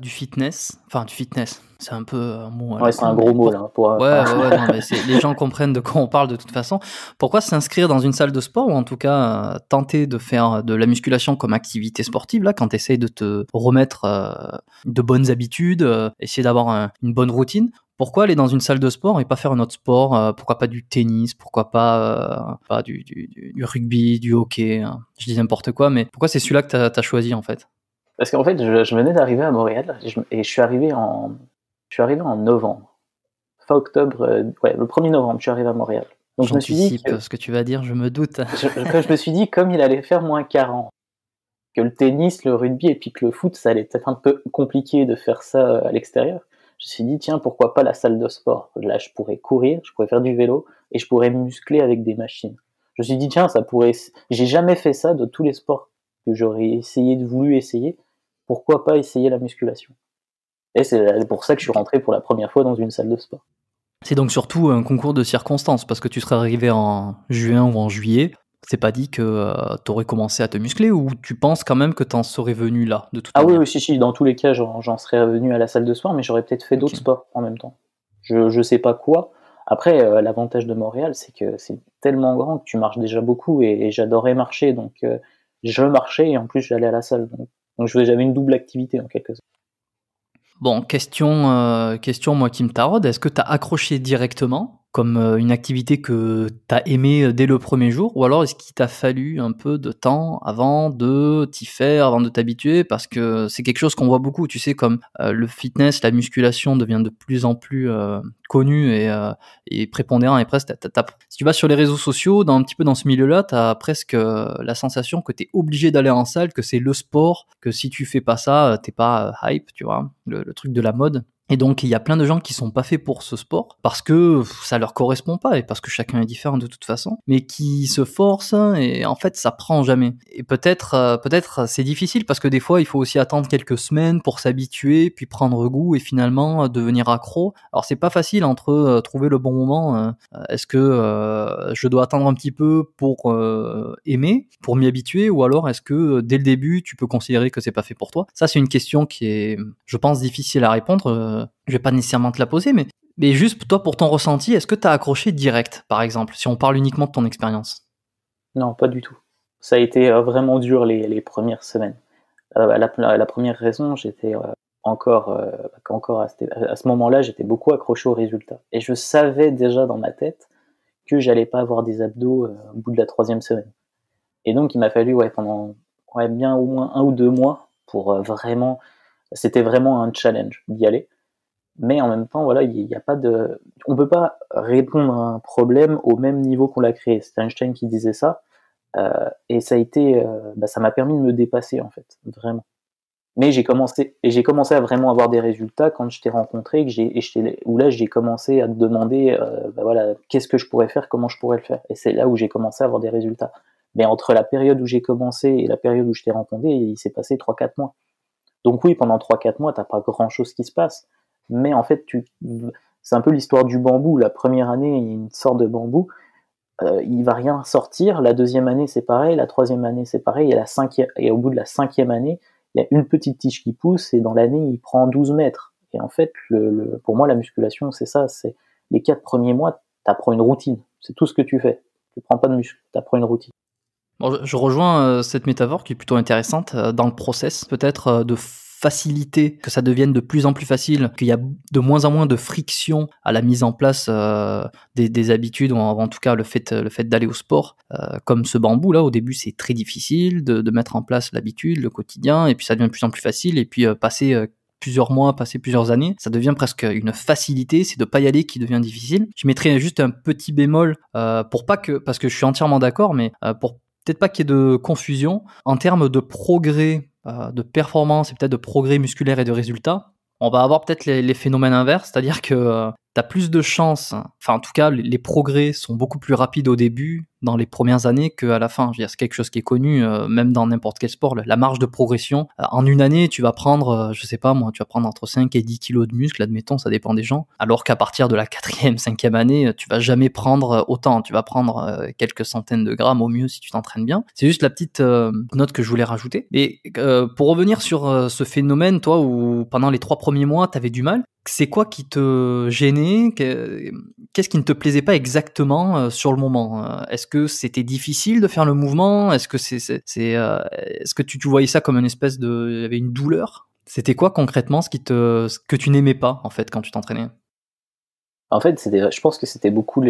du fitness? Enfin, du fitness, c'est un peu un mot à la Ouais, c'est con, un mais gros mot là. ouais, non, mais les gens comprennent de quoi on parle de toute façon. Pourquoi s'inscrire dans une salle de sport ou en tout cas tenter de faire de la musculation comme activité sportive là, quand tu essayes de te remettre de bonnes habitudes, essayer d'avoir une bonne routine? Pourquoi aller dans une salle de sport et pas faire un autre sport? Pourquoi pas du tennis? Pourquoi pas du rugby, du hockey? Je dis n'importe quoi, mais pourquoi c'est celui-là que t'as choisi en fait? Parce qu'en fait, je venais d'arriver à Montréal et je suis arrivé en novembre. Fin octobre, ouais, le 1er novembre, je suis arrivé à Montréal. Donc je me suis dit J'anticipe ce que tu vas dire, je me doute. je me suis dit comme il allait faire moins 40, que le tennis, le rugby et puis que le foot, ça allait être un peu compliqué de faire ça à l'extérieur. Je me suis dit tiens, pourquoi pas la salle de sport? Là, je pourrais courir, je pourrais faire du vélo et je pourrais muscler avec des machines. Je me suis dit tiens, ça pourrait. J'ai jamais fait ça de tous les sports que j'aurais voulu essayer. Pourquoi pas essayer la musculation? Et c'est pour ça que je suis rentré pour la première fois dans une salle de sport. C'est donc surtout un concours de circonstances, parce que tu serais arrivé en juin ou en juillet, c'est pas dit que tu aurais commencé à te muscler, ou tu penses quand même que t'en serais venu là, de toute Ah oui, manière? oui, si, dans tous les cas, j'en serais revenu à la salle de sport, mais j'aurais peut-être fait d'autres Ok. sports en même temps. Je sais pas quoi. Après, l'avantage de Montréal, c'est que c'est tellement grand que tu marches déjà beaucoup et j'adorais marcher, donc je marchais et en plus j'allais à la salle. Donc j'avais une double activité en quelque sorte. Bon, question moi qui me taraude, est-ce que tu as accroché directement comme une activité que tu as aimée dès le premier jour, ou alors est-ce qu'il t'a fallu un peu de temps avant de t'y faire, avant de t'habituer, parce que c'est quelque chose qu'on voit beaucoup, tu sais, comme le fitness, la musculation devient de plus en plus connu et prépondérant, et presque si tu vas sur les réseaux sociaux, un petit peu dans ce milieu-là, tu as presque la sensation que tu es obligé d'aller en salle, que c'est le sport, que si tu fais pas ça, t'es pas hype, tu vois, le truc de la mode. Et donc, il y a plein de gens qui sont pas faits pour ce sport parce que ça leur correspond pas et parce que chacun est différent de toute façon, mais qui se forcent et en fait, ça prend jamais. Et peut-être c'est difficile parce que des fois, il faut aussi attendre quelques semaines pour s'habituer, puis prendre goût et finalement devenir accro. Alors, c'est pas facile entre trouver le bon moment. Est-ce que je dois attendre un petit peu pour aimer, pour m'y habituer, ou alors est-ce que dès le début, tu peux considérer que c'est pas fait pour toi? Ça, c'est une question qui est, je pense, difficile à répondre. Je vais pas nécessairement te la poser, mais juste toi, pour ton ressenti, est-ce que tu as accroché direct, par exemple, si on parle uniquement de ton expérience? Non, pas du tout. Ça a été vraiment dur les premières semaines. La première raison, j'étais encore à ce moment-là, j'étais beaucoup accroché aux résultats. Et je savais déjà dans ma tête que j'allais pas avoir des abdos au bout de la 3e semaine. Et donc il m'a fallu pendant bien au moins 1 ou 2 mois pour vraiment. C'était vraiment un challenge d'y aller. Mais en même temps, voilà, il y a pas de. On peut pas répondre à un problème au même niveau qu'on l'a créé. C'est Einstein qui disait ça. Et ça m'a permis de me dépasser en fait, vraiment. Mais j'ai commencé à vraiment avoir des résultats quand je t'ai rencontré, où là j'ai commencé à te demander, voilà, qu'est-ce que je pourrais faire, comment je pourrais le faire. Et c'est là où j'ai commencé à avoir des résultats. Mais entre la période où j'ai commencé et la période où je t'ai rencontré, il s'est passé 3-4 mois. Donc oui, pendant 3-4 mois, t'as pas grand-chose qui se passe. Mais en fait, c'est un peu l'histoire du bambou. La première année, il y a une sorte de bambou. il va rien sortir. La deuxième année, c'est pareil. La troisième année, c'est pareil. Et au bout de la cinquième année, il y a une petite tige qui pousse et dans l'année, il prend 12 mètres. Et en fait, pour moi, la musculation, c'est ça. C'est les 4 premiers mois, tu apprends une routine. C'est tout ce que tu fais. Tu prends pas de muscle, tu apprends une routine. Bon, je rejoins cette métaphore qui est plutôt intéressante dans le process, peut-être de faciliter, que ça devienne de plus en plus facile, qu'il y a de moins en moins de friction à la mise en place des habitudes, ou en tout cas le fait d'aller au sport. Comme ce bambou là, au début c'est très difficile de mettre en place l'habitude, le quotidien, et puis ça devient de plus en plus facile, et puis passer plusieurs mois, passer plusieurs années, ça devient presque une facilité, c'est de pas y aller qui devient difficile. Je mettrais juste un petit bémol pour pas que, parce que je suis entièrement d'accord, mais pour peut-être pas qu'il y ait de confusion en termes de progrès, de performance et peut-être de progrès musculaire et de résultats. On va avoir peut-être les phénomènes inverses, c'est-à-dire que tu as plus de chances, enfin en tout cas les progrès sont beaucoup plus rapides au début, dans les premières années, qu'à la fin. Je veux dire, c'est quelque chose qui est connu, même dans n'importe quel sport, la marge de progression. En une année, tu vas prendre, je sais pas moi, tu vas prendre entre 5 et 10 kilos de muscle, admettons, ça dépend des gens, alors qu'à partir de la 4e, 5e année, tu vas jamais prendre autant, tu vas prendre quelques centaines de grammes au mieux si tu t'entraînes bien. C'est juste la petite note que je voulais rajouter. Mais pour revenir sur ce phénomène, toi, où pendant les 3 premiers mois, t'avais du mal, c'est quoi qui te gênait? Qu'est-ce qui ne te plaisait pas exactement sur le moment? Est-ce que c'était difficile de faire le mouvement? Est-ce que est-ce que tu voyais ça comme une espèce de, il y avait une douleur? C'était quoi concrètement ce que tu n'aimais pas en fait quand tu t'entraînais? En fait, je pense que c'était beaucoup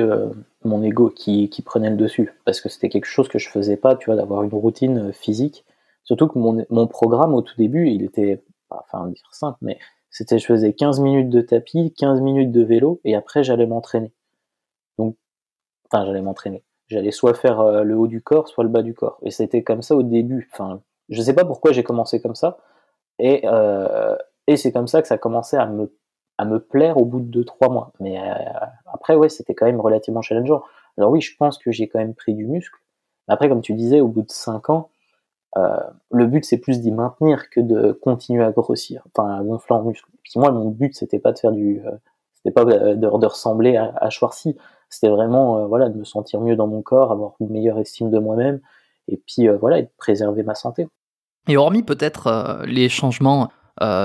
mon ego qui prenait le dessus, parce que c'était quelque chose que je faisais pas, tu vois, d'avoir une routine physique. Surtout que mon programme au tout début, il était, enfin, dire simple, mais je faisais 15 minutes de tapis, 15 minutes de vélo, et après j'allais m'entraîner. Donc, enfin, j'allais m'entraîner. J'allais soit faire le haut du corps, soit le bas du corps. Et c'était comme ça au début. Enfin, je sais pas pourquoi j'ai commencé comme ça. Et, euh, et c'est comme ça que ça commençait à me plaire au bout de 2-3 mois. Mais après, ouais, c'était quand même relativement challengeant. Alors oui, je pense que j'ai quand même pris du muscle. Mais après, comme tu disais, au bout de 5 ans, le but c'est plus d'y maintenir que de continuer à grossir, enfin à gonfler en muscle. Puis moi, mon but c'était pas de faire c'était pas de ressembler à Schwarzy. C'était vraiment voilà, de me sentir mieux dans mon corps, avoir une meilleure estime de moi-même, et puis voilà, et de préserver ma santé. Et hormis peut-être les changements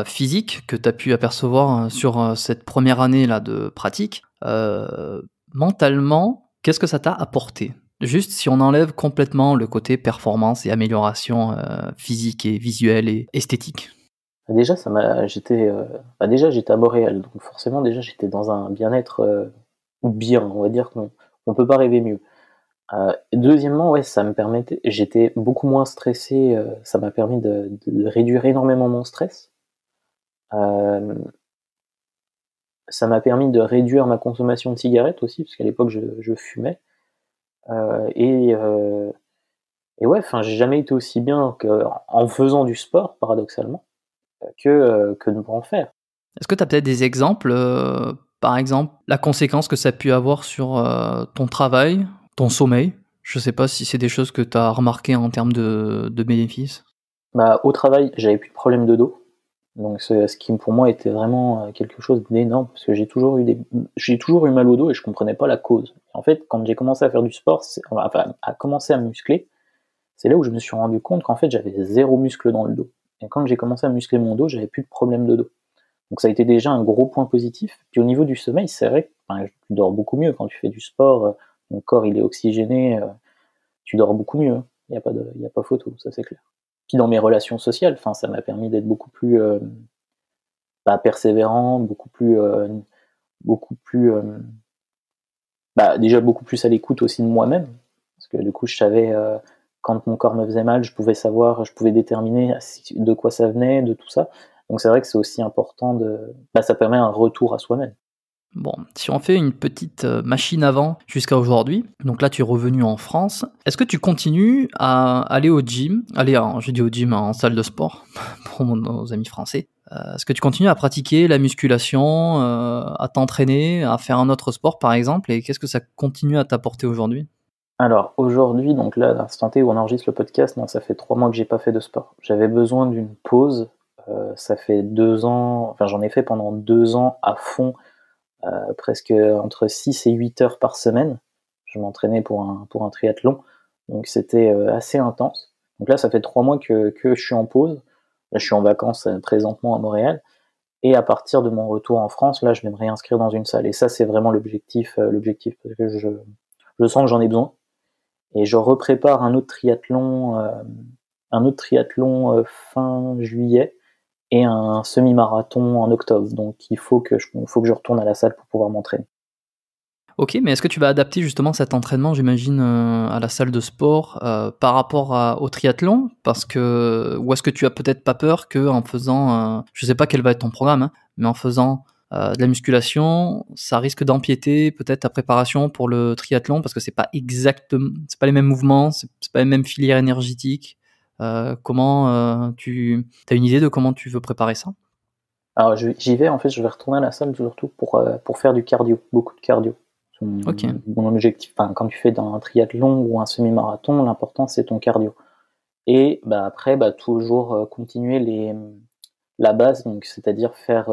physiques que tu as pu apercevoir sur cette première année là de pratique, mentalement, qu'est-ce que ça t'a apporté? Juste si on enlève complètement le côté performance et amélioration physique et visuelle et esthétique. Déjà, déjà j'étais à Montréal, donc forcément déjà j'étais dans un bien-être bien, on va dire qu'on peut pas rêver mieux. Deuxièmement, ouais, j'étais beaucoup moins stressé, ça m'a permis de réduire énormément mon stress. Euh, Ça m'a permis de réduire ma consommation de cigarettes aussi, parce qu'à l'époque je fumais. Euh, et, euh, et ouais, enfin, j'ai jamais été aussi bien en faisant du sport, paradoxalement, que de ne pas en faire. Est-ce que tu as peut-être des exemples, par exemple, la conséquence que ça a pu avoir sur ton travail, ton sommeil? Je sais pas si c'est des choses que tu as remarquées en termes de bénéfices. Bah, au travail, j'avais plus de problème de dos. Donc ce qui pour moi était vraiment quelque chose d'énorme, parce que j'ai toujours eu mal au dos et je comprenais pas la cause. En fait, quand j'ai commencé à faire du sport, enfin à commencer à me muscler, c'est là où je me suis rendu compte qu'en fait j'avais zéro muscle dans le dos. Et quand j'ai commencé à muscler mon dos, j'avais plus de problème de dos. Donc ça a été déjà un gros point positif. Puis au niveau du sommeil, c'est vrai que enfin, tu dors beaucoup mieux quand tu fais du sport, ton corps il est oxygéné, tu dors beaucoup mieux. Il y a pas photo, ça c'est clair. Puis dans mes relations sociales, enfin, ça m'a permis d'être beaucoup plus persévérant, beaucoup plus, déjà beaucoup plus à l'écoute aussi de moi-même, parce que du coup, je savais quand mon corps me faisait mal, je pouvais déterminer de quoi ça venait, de tout ça. Donc c'est vrai que c'est aussi important ça permet un retour à soi-même. Bon, si on fait une petite machine avant jusqu'à aujourd'hui, donc là tu es revenu en France, est-ce que tu continues à aller au gym, je dis au gym en salle de sport pour nos amis français, est-ce que tu continues à pratiquer la musculation, à t'entraîner, à faire un autre sport par exemple, et qu'est-ce que ça continue à t'apporter aujourd'hui? Alors aujourd'hui, donc là, à l'instant T où on enregistre le podcast, non, ça fait 3 mois que j'ai pas fait de sport. J'avais besoin d'une pause. Ça fait 2 ans, enfin j'en ai fait pendant 2 ans à fond, presque entre 6 et 8 heures par semaine. Je m'entraînais pour un triathlon, donc c'était assez intense. Donc là, ça fait 3 mois que je suis en pause. Là, je suis en vacances présentement à Montréal. Et à partir de mon retour en France, là, je vais me réinscrire dans une salle. Et ça, c'est vraiment l'objectif parce que je sens que j'en ai besoin. Et je reprépare un autre triathlon fin juillet et un semi-marathon en octobre. Donc, faut que je retourne à la salle pour pouvoir m'entraîner. Ok, mais est-ce que tu vas adapter justement cet entraînement, j'imagine, à la salle de sport par rapport au triathlon, ou est-ce que tu as peut-être pas peur que en faisant, je sais pas quel va être ton programme, hein, mais en faisant de la musculation, ça risque d'empiéter peut-être ta préparation pour le triathlon parce que c'est pas les mêmes mouvements, c'est pas les mêmes filières énergétiques. Comment tu as une idée de comment tu veux préparer ça? Alors, j'y vais, en fait, je vais retourner à la salle surtout pour faire du cardio, beaucoup de cardio. Ok. Mon objectif, enfin, quand tu fais un triathlon ou un semi-marathon, l'important c'est ton cardio. Et après, toujours continuer la base, donc c'est-à-dire faire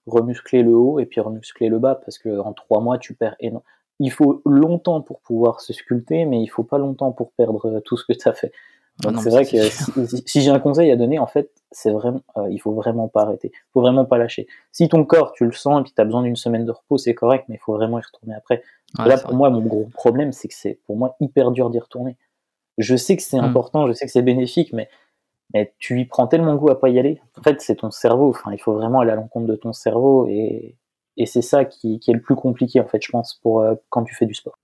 remuscler le haut et puis remuscler le bas, parce que en 3 mois tu perds énormément. Il faut longtemps pour pouvoir se sculpter, mais il faut pas longtemps pour perdre tout ce que tu as fait. Ah Donc non, c'est mais ça vrai c'est que sûr. si j'ai un conseil à donner, en fait, c'est vraiment, il faut vraiment pas arrêter. Il faut vraiment pas lâcher. Si ton corps, tu le sens et puis tu as besoin d'une semaine de repos, c'est correct, mais il faut vraiment y retourner après. Parce que Ouais, là, c'est pour vrai. moi, mon gros problème, c'est que c'est pour moi hyper dur d'y retourner. Je sais que c'est Hmm. important, je sais que c'est bénéfique, mais tu y prends tellement goût à pas y aller. En fait, c'est ton cerveau. Enfin, il faut vraiment aller à l'encontre de ton cerveau et c'est ça qui est le plus compliqué, en fait, je pense, pour quand tu fais du sport.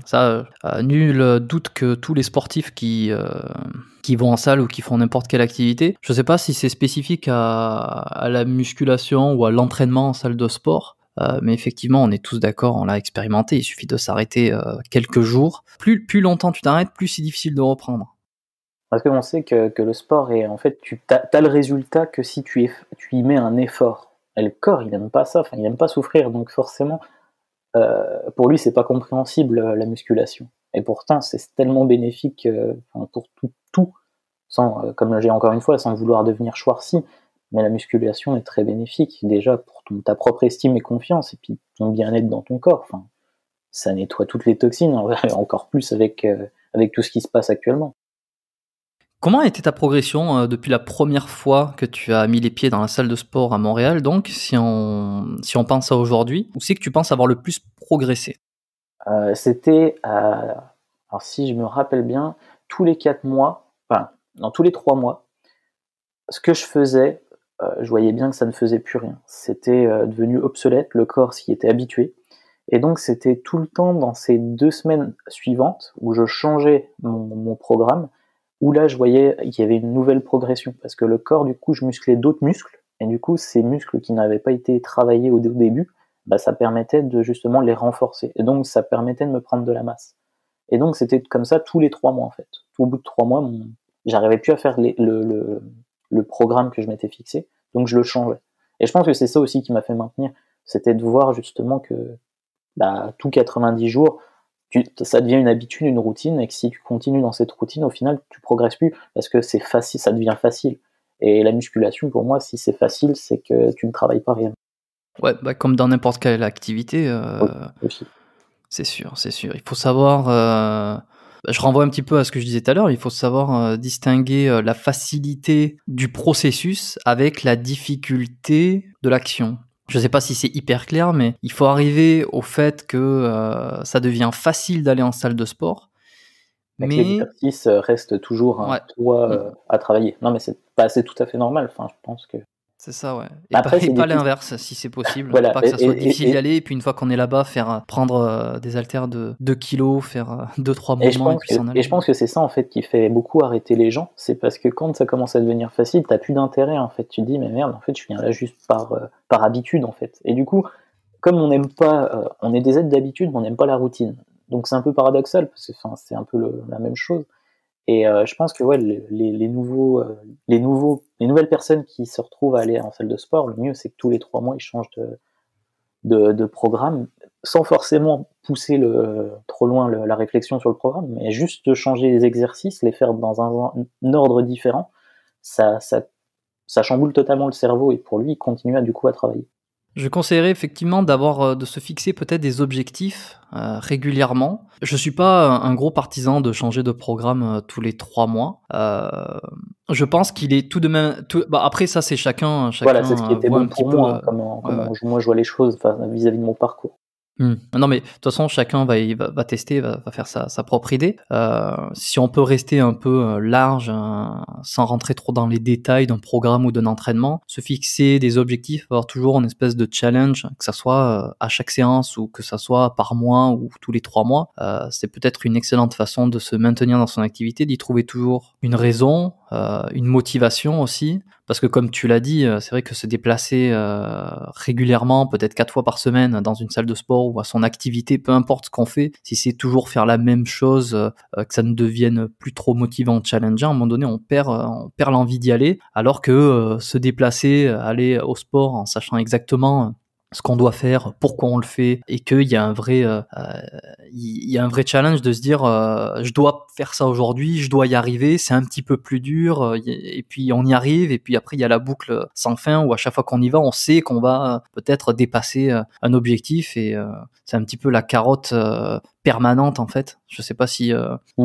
Ça, nul doute que tous les sportifs qui vont en salle ou qui font n'importe quelle activité, je sais pas si c'est spécifique à la musculation ou à l'entraînement en salle de sport, mais effectivement, on est tous d'accord, on l'a expérimenté, il suffit de s'arrêter quelques jours. Plus longtemps tu t'arrêtes, plus c'est difficile de reprendre. Parce qu'on sait que le sport est, en fait, tu as le résultat que si tu y mets un effort. Et le corps, il aime pas ça, enfin, il aime pas souffrir, donc forcément, pour lui, c'est pas compréhensible, la musculation. Et pourtant, c'est tellement bénéfique, enfin, pour tout, sans, comme j'ai encore une fois, sans vouloir devenir Schwarzy, mais la musculation est très bénéfique, déjà pour ta propre estime et confiance, et puis ton bien-être dans ton corps. Enfin, ça nettoie toutes les toxines, encore plus avec tout ce qui se passe actuellement. Comment a été ta progression depuis la première fois que tu as mis les pieds dans la salle de sport à Montréal, donc si on pense à aujourd'hui, où c'est que tu penses avoir le plus progressé? C'était alors si je me rappelle bien, tous les 4 mois, enfin, non, tous les 3 mois, ce que je faisais, je voyais bien que ça ne faisait plus rien. C'était devenu obsolète, le corps s'y était habitué. Et donc, c'était tout le temps dans ces 2 semaines suivantes où je changeais mon programme, où là, je voyais qu'il y avait une nouvelle progression. Parce que le corps, du coup, je musclais d'autres muscles. Et du coup, ces muscles qui n'avaient pas été travaillés au début, ça permettait de justement les renforcer. Et donc, ça permettait de me prendre de la masse. Et donc, c'était comme ça tous les 3 mois, en fait. Au bout de 3 mois, j'arrivais plus à faire le programme que je m'étais fixé. Donc, je le changeais. Et je pense que c'est ça aussi qui m'a fait maintenir. C'était de voir justement que tous 90 jours, ça devient une habitude, une routine, et que si tu continues dans cette routine, au final, tu progresses plus parce que c'est facile, ça devient facile. Et la musculation, pour moi, si c'est facile, c'est que tu ne travailles pas réellement. Ouais, comme dans n'importe quelle activité, Oui, aussi. c'est sûr, c'est sûr. Il faut savoir, je renvoie un petit peu à ce que je disais tout à l'heure, il faut savoir distinguer la facilité du processus avec la difficulté de l'action. Je ne sais pas si c'est hyper clair, mais il faut arriver au fait que ça devient facile d'aller en salle de sport, Mais que mais l'exercice reste toujours un ouais, poids mm, à travailler. Non, mais c'est tout à fait normal. Enfin, je pense que. c'est ça, ouais. Et pas, Après, et c'est pas difficile. l'inverse, si c'est possible. Voilà. Pas que ça soit difficile d'y aller, et puis une fois qu'on est là-bas, prendre des haltères de 2 kilos, faire 2-3 mouvements et puis s'en Et aller. je pense que c'est ça en fait qui fait beaucoup arrêter les gens, c'est parce que quand ça commence à devenir facile, t'as plus d'intérêt en fait. Tu te dis mais merde, en fait je viens là juste par habitude en fait. Et du coup, comme on n'aime pas, on est des êtres d'habitude, mais on n'aime pas la routine. Donc c'est un peu paradoxal parce que enfin c'est un peu la même chose. Et je pense que ouais, les nouvelles personnes qui se retrouvent à aller en salle de sport, le mieux c'est que tous les 3 mois ils changent de programme, sans forcément pousser trop loin la réflexion sur le programme, mais juste changer les exercices, les faire dans un ordre différent, ça, ça, ça chamboule totalement le cerveau et pour lui, il continue du coup à travailler. Je conseillerais effectivement de se fixer peut-être des objectifs régulièrement. Je suis pas un gros partisan de changer de programme tous les 3 mois. Je pense qu'il est tout de même. Bah après ça c'est chacun Voilà, c'est ce qui était voit un bon petit pour peu. moi, Ouais, ouais. moi je vois les choses vis-à-vis de mon parcours. Non mais de toute façon chacun va tester, va faire sa propre idée. Si on peut rester un peu large, sans rentrer trop dans les détails d'un programme ou d'un entraînement, se fixer des objectifs, avoir toujours une espèce de challenge, que ça soit à chaque séance ou que ça soit par mois ou tous les 3 mois, c'est peut-être une excellente façon de se maintenir dans son activité, d'y trouver toujours une raison, une motivation aussi. Parce que comme tu l'as dit, c'est vrai que se déplacer régulièrement, peut-être 4 fois par semaine dans une salle de sport ou à son activité, peu importe ce qu'on fait, si c'est toujours faire la même chose, que ça ne devienne plus trop motivant, challengeant, à un moment donné on perd l'envie d'y aller, alors que se déplacer, aller au sport en sachant exactement ce qu'on doit faire, pourquoi on le fait, et qu'il y a il y a un vrai challenge de se dire je dois faire ça aujourd'hui, je dois y arriver, c'est un petit peu plus dur, et puis on y arrive, et puis après il y a la boucle sans fin où à chaque fois qu'on y va, on sait qu'on va peut-être dépasser un objectif, et c'est un petit peu la carotte permanente en fait. Je sais pas si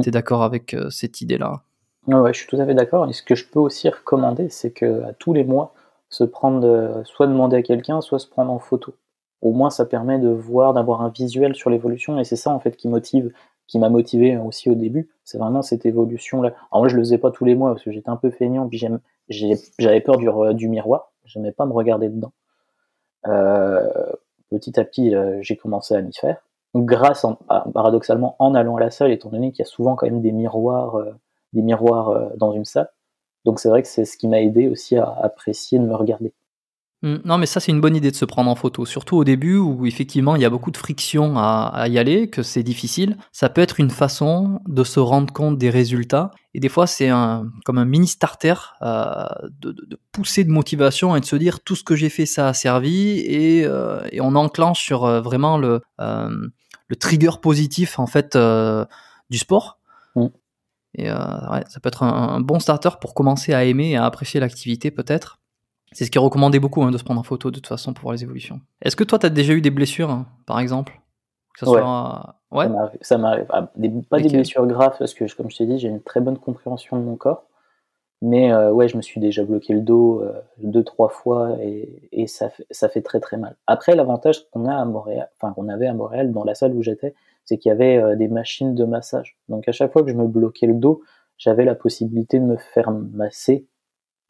tu es d'accord avec cette idée-là. Ouais, je suis tout à fait d'accord, et ce que je peux aussi recommander, c'est qu'à tous les mois, se prendre, soit demander à quelqu'un, soit se prendre en photo. Au moins ça permet de voir, d'avoir un visuel sur l'évolution, et c'est ça en fait qui m'a motivé aussi au début, c'est vraiment cette évolution-là. Alors moi je le faisais pas tous les mois parce que j'étais un peu feignant, puis j'avais peur du miroir, j'aimais pas me regarder dedans. Heu, Petit à petit, j'ai commencé à m'y faire. Donc paradoxalement, en allant à la salle, étant donné qu'il y a souvent quand même des miroirs dans une salle. Donc c'est vrai que c'est ce qui m'a aidé aussi à apprécier de me regarder. Non, mais ça, c'est une bonne idée de se prendre en photo, surtout au début où effectivement il y a beaucoup de friction à y aller, que c'est difficile. Ça peut être une façon de se rendre compte des résultats, et des fois c'est comme un mini starter de pousser de motivation et de se dire tout ce que j'ai fait ça a servi, et on enclenche sur vraiment le trigger positif en fait du sport. Mmh. Et ouais, ça peut être un bon starter pour commencer à aimer et à apprécier l'activité peut-être. C'est ce qui est recommandé beaucoup, de se prendre en photo de toute façon pour voir les évolutions. Est-ce que toi, tu as déjà eu des blessures, par exemple? Que ça Ouais, soit... Ouais? ça m'arrive. Pas des Lesquelles? blessures graves parce que comme je t'ai dit, j'ai une très bonne compréhension de mon corps. Mais ouais, je me suis déjà bloqué le dos, 2-3 fois, et ça fait très, très mal. Après l'avantage qu'on avait à Montréal dans la salle où j'étais, c'est qu'il y avait, des machines de massage. Donc à chaque fois que je me bloquais le dos, j'avais la possibilité de me faire masser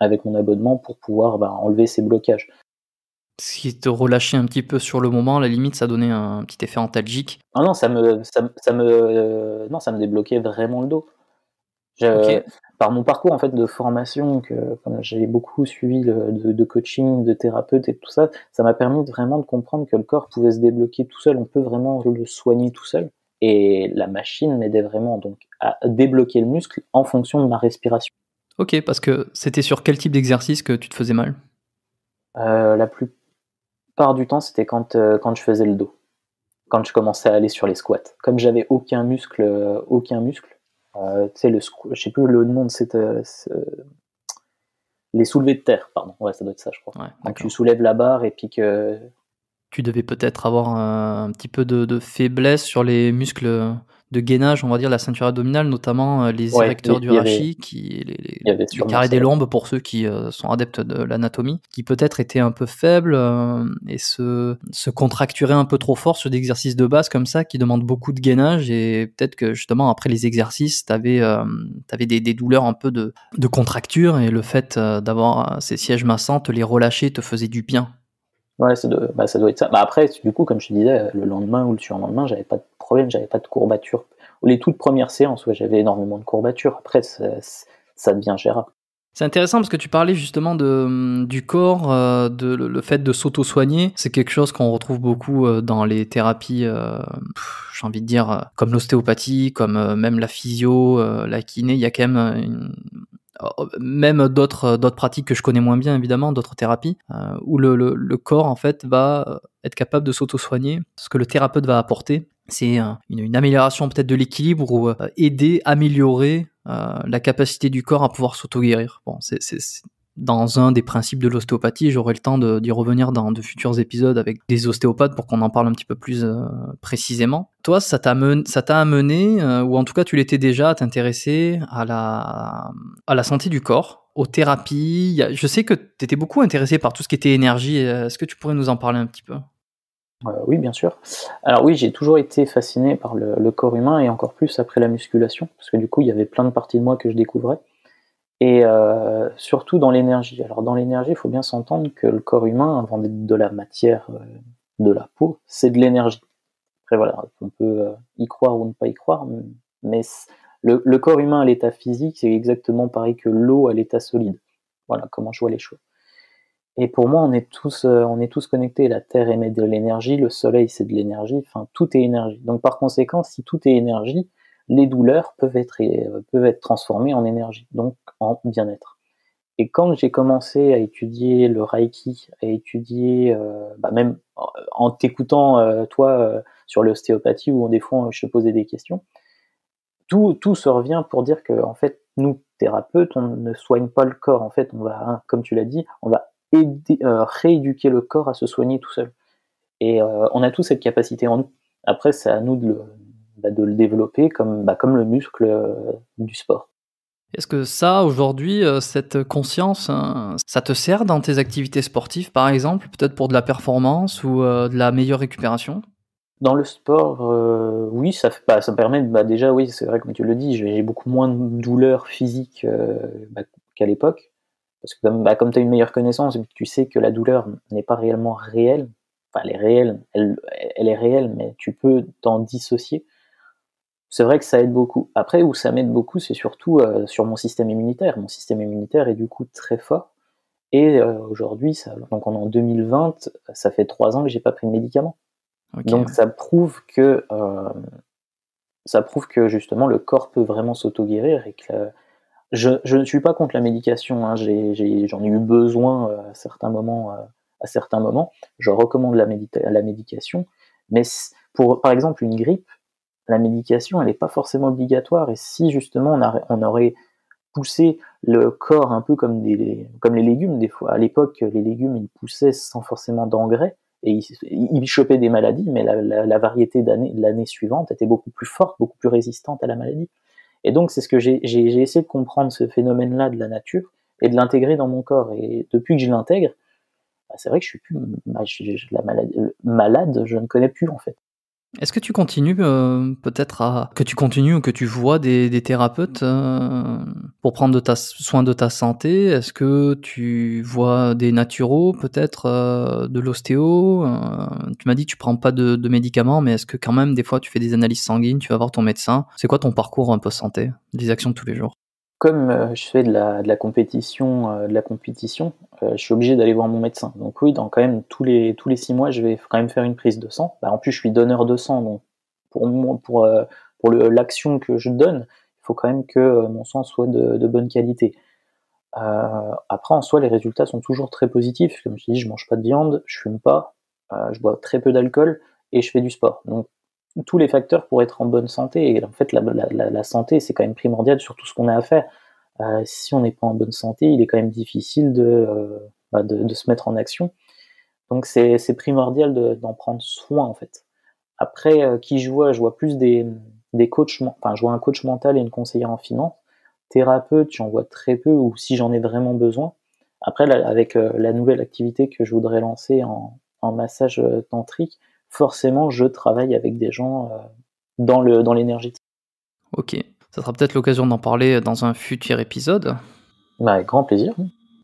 avec mon abonnement pour pouvoir, enlever ces blocages. Ce qui te relâchait un petit peu sur le moment, à la limite, ça donnait un petit effet antalgique. Ah non, non, ça me débloquait vraiment le dos. Je OK. Par mon parcours en fait de formation, comme j'ai beaucoup suivi de coaching, de thérapeute et tout ça, ça m'a permis vraiment de comprendre que le corps pouvait se débloquer tout seul, on peut vraiment le soigner tout seul, et la machine m'aidait vraiment donc à débloquer le muscle en fonction de ma respiration. OK, parce que c'était sur quel type d'exercice que tu te faisais mal? La plupart du temps, c'était quand je faisais le dos, quand je commençais à aller sur les squats. Comme j'avais aucun muscle, tu sais je sais plus le nom de les soulevés de terre, pardon. Ouais, ça doit être ça, je crois. Ouais, Quand tu d'accord. soulèves la barre et puis que Tu devais peut-être avoir un petit peu de faiblesse sur les muscles de gainage, on va dire, la ceinture abdominale, notamment les ouais, érecteurs du il y avait rachis, il y avait le sûrement carré ça, des ouais. lombes pour ceux qui sont adeptes de l'anatomie, qui peut-être étaient un peu faibles et se contracturaient un peu trop fort sur des exercices de base comme ça qui demandent beaucoup de gainage, et peut-être que justement après les exercices, t'avais des douleurs un peu de contracture, et le fait d'avoir ces sièges massants, te les relâcher te faisait du bien. Ouais, ça doit être ça. Après, du coup, comme je te disais, le lendemain ou le surlendemain, j'avais pas de problème, j'avais pas de courbatures. Les toutes premières séances, ouais, j'avais énormément de courbatures. Après, ça devient gérable. C'est intéressant parce que tu parlais justement du corps, le fait de s'auto-soigner. C'est quelque chose qu'on retrouve beaucoup dans les thérapies, j'ai envie de dire, comme l'ostéopathie, comme même la physio, la kiné. Il y a quand même même d'autres pratiques que je connais moins bien, évidemment, d'autres thérapies, où le corps, en fait, va être capable de s'auto-soigner. Ce que le thérapeute va apporter, c'est une amélioration peut-être de l'équilibre, ou améliorer la capacité du corps à pouvoir s'auto-guérir. Bon, dans un des principes de l'ostéopathie. J'aurai le temps d'y revenir dans de futurs épisodes avec des ostéopathes pour qu'on en parle un petit peu plus précisément. Toi, ça t'a amené, ou en tout cas tu l'étais déjà, à t'intéresser à la santé du corps, aux thérapies. Je sais que tu étais beaucoup intéressé par tout ce qui était énergie. Est-ce que tu pourrais nous en parler un petit peu? Oui, bien sûr. Alors oui, j'ai toujours été fasciné par le corps humain et encore plus après la musculation, parce que du coup, il y avait plein de parties de moi que je découvrais et surtout dans l'énergie. Alors dans l'énergie, il faut bien s'entendre que le corps humain, avant d'être de la matière, de la peau, c'est de l'énergie. Après voilà, on peut, y croire ou ne pas y croire, mais le corps humain à l'état physique, c'est exactement pareil que l'eau à l'état solide. Voilà comment je vois les choses. Et pour moi, on est tous connectés. La Terre émet de l'énergie, le Soleil c'est de l'énergie, enfin tout est énergie. Donc par conséquent, si tout est énergie, les douleurs peuvent être transformées en énergie, donc en bien-être. Et quand j'ai commencé à étudier le Reiki, à étudier, même en t'écoutant toi sur l'ostéopathie où des fois je te posais des questions, tout se revient pour dire que en fait, nous, thérapeutes, on ne soigne pas le corps. En fait, on va, hein, comme tu l'as dit, on va rééduquer le corps à se soigner tout seul. Et on a tous cette capacité en nous. Après, c'est à nous de le développer comme le muscle du sport. Est-ce que ça, aujourd'hui, cette conscience, ça te sert dans tes activités sportives, par exemple, peut-être pour de la performance ou de la meilleure récupération? Dans le sport, oui, ça permet déjà, oui, c'est vrai, comme tu le dis, j'ai beaucoup moins de douleurs physiques qu'à l'époque. Parce que comme tu as une meilleure connaissance, tu sais que la douleur n'est pas réellement réelle. Enfin, elle est réelle, elle est réelle, mais tu peux t'en dissocier. C'est vrai que ça aide beaucoup. Après, où ça m'aide beaucoup, c'est surtout sur mon système immunitaire. Mon système immunitaire est du coup très fort. Et aujourd'hui, donc on est en 2020, ça fait 3 ans que j'ai pas pris de médicaments. Ok. Donc ça prouve que justement le corps peut vraiment s'auto-guérir et que je ne suis pas contre la médication, hein. J'en ai eu besoin à certains moments. Je recommande la médication, mais pour par exemple une grippe, la médication elle n'est pas forcément obligatoire. Et si justement on aurait poussé le corps un peu comme les légumes, des fois à l'époque les légumes ils poussaient sans forcément d'engrais et ils chopaient des maladies, mais la variété de l'année suivante était beaucoup plus forte, beaucoup plus résistante à la maladie. Et donc c'est ce que j'ai essayé de comprendre, ce phénomène-là de la nature et de l'intégrer dans mon corps. Et depuis que je l'intègre, c'est vrai que je suis plus malade, je ne connais plus en fait. Est-ce que tu continues, que tu continues ou que tu vois des thérapeutes pour prendre soin de ta santé? Est-ce que tu vois des naturaux, peut-être de l'ostéo? Tu m'as dit que tu prends pas de médicaments, mais est-ce que quand même des fois tu fais des analyses sanguines, tu vas voir ton médecin? C'est quoi ton parcours un peu santé, des actions de tous les jours? Comme je fais de la compétition, je suis obligé d'aller voir mon médecin. Donc oui, dans quand même tous les 6 mois, je vais quand même faire une prise de sang. En plus, je suis donneur de sang, donc pour moi, pour l'action que je donne, il faut quand même que mon sang soit de bonne qualité. Après, en soi, les résultats sont toujours très positifs. Comme je te dis, je mange pas de viande, je fume pas, je bois très peu d'alcool et je fais du sport. Donc tous les facteurs pour être en bonne santé. Et en fait, la santé, c'est quand même primordial sur tout ce qu'on a à faire. Si on n'est pas en bonne santé, il est quand même difficile de se mettre en action. Donc c'est primordial d'en prendre soin en fait. Après, qui je vois plus des coachs, enfin je vois un coach mental et une conseillère en finance. Thérapeute, j'en vois très peu, ou si j'en ai vraiment besoin. Après, là, avec la nouvelle activité que je voudrais lancer en massage tantrique, forcément je travaille avec des gens dans l'énergétique. Ok, ça sera peut-être l'occasion d'en parler dans un futur épisode. Avec grand plaisir.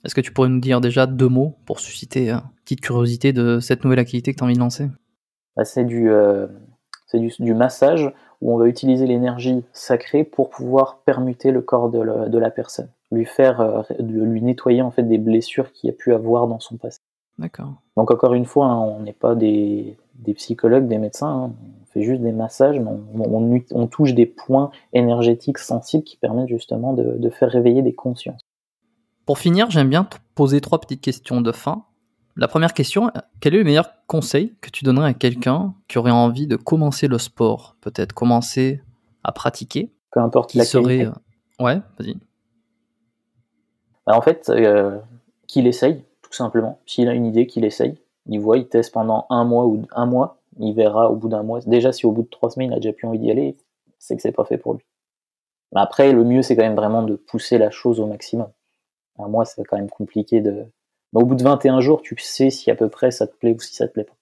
Est-ce que tu pourrais nous dire déjà 2 mots pour susciter une petite curiosité de cette nouvelle activité que tu as envie de lancer? C'est du massage où on va utiliser l'énergie sacrée pour pouvoir permuter le corps de la personne, lui nettoyer en fait des blessures qu'il a pu avoir dans son passé. D'accord. Donc encore une fois, hein, on n'est pas des psychologues, des médecins, hein. On fait juste des massages, mais on touche des points énergétiques sensibles qui permettent justement de faire réveiller des consciences. Pour finir, j'aime bien te poser 3 petites questions de fin. La première question, quel est le meilleur conseil que tu donnerais à quelqu'un qui aurait envie de commencer le sport? Peut-être commencer à pratiquer? Peu importe Qui la serait... qualité. Ouais, vas-y. En fait, qu'il essaye, tout simplement. S'il a une idée, qu'il essaye. Il teste pendant un mois, il verra au bout d'un mois. Déjà, si au bout de 3 semaines, il a déjà plus envie d'y aller, c'est que c'est pas fait pour lui. Mais après, le mieux, c'est quand même vraiment de pousser la chose au maximum. Un mois, c'est quand même compliqué de... Mais au bout de 21 jours, tu sais si à peu près ça te plaît ou si ça te plaît pas.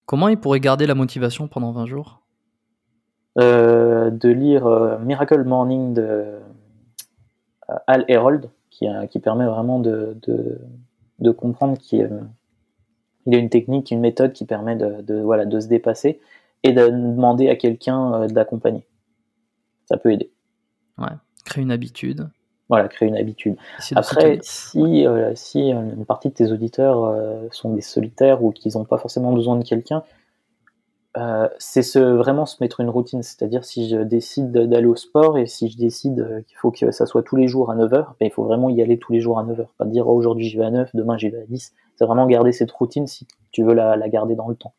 Comment il pourrait garder la motivation pendant 20 jours? De lire Miracle Morning de Hal Herold, qui permet vraiment de comprendre qu'il a une technique, une méthode qui permet de se dépasser et de demander à quelqu'un de l'accompagner. Ça peut aider. Ouais, créer une habitude. Voilà, créer une habitude. Après, si une partie de tes auditeurs sont des solitaires ou qu'ils n'ont pas forcément besoin de quelqu'un, c'est vraiment se mettre une routine. C'est-à-dire, si je décide d'aller au sport et si je décide qu'il faut que ça soit tous les jours à 9h, ben, il faut vraiment y aller tous les jours à 9h. Pas dire aujourd'hui j'y vais à 9, demain j'y vais à 10. C'est vraiment garder cette routine si tu veux la garder dans le temps.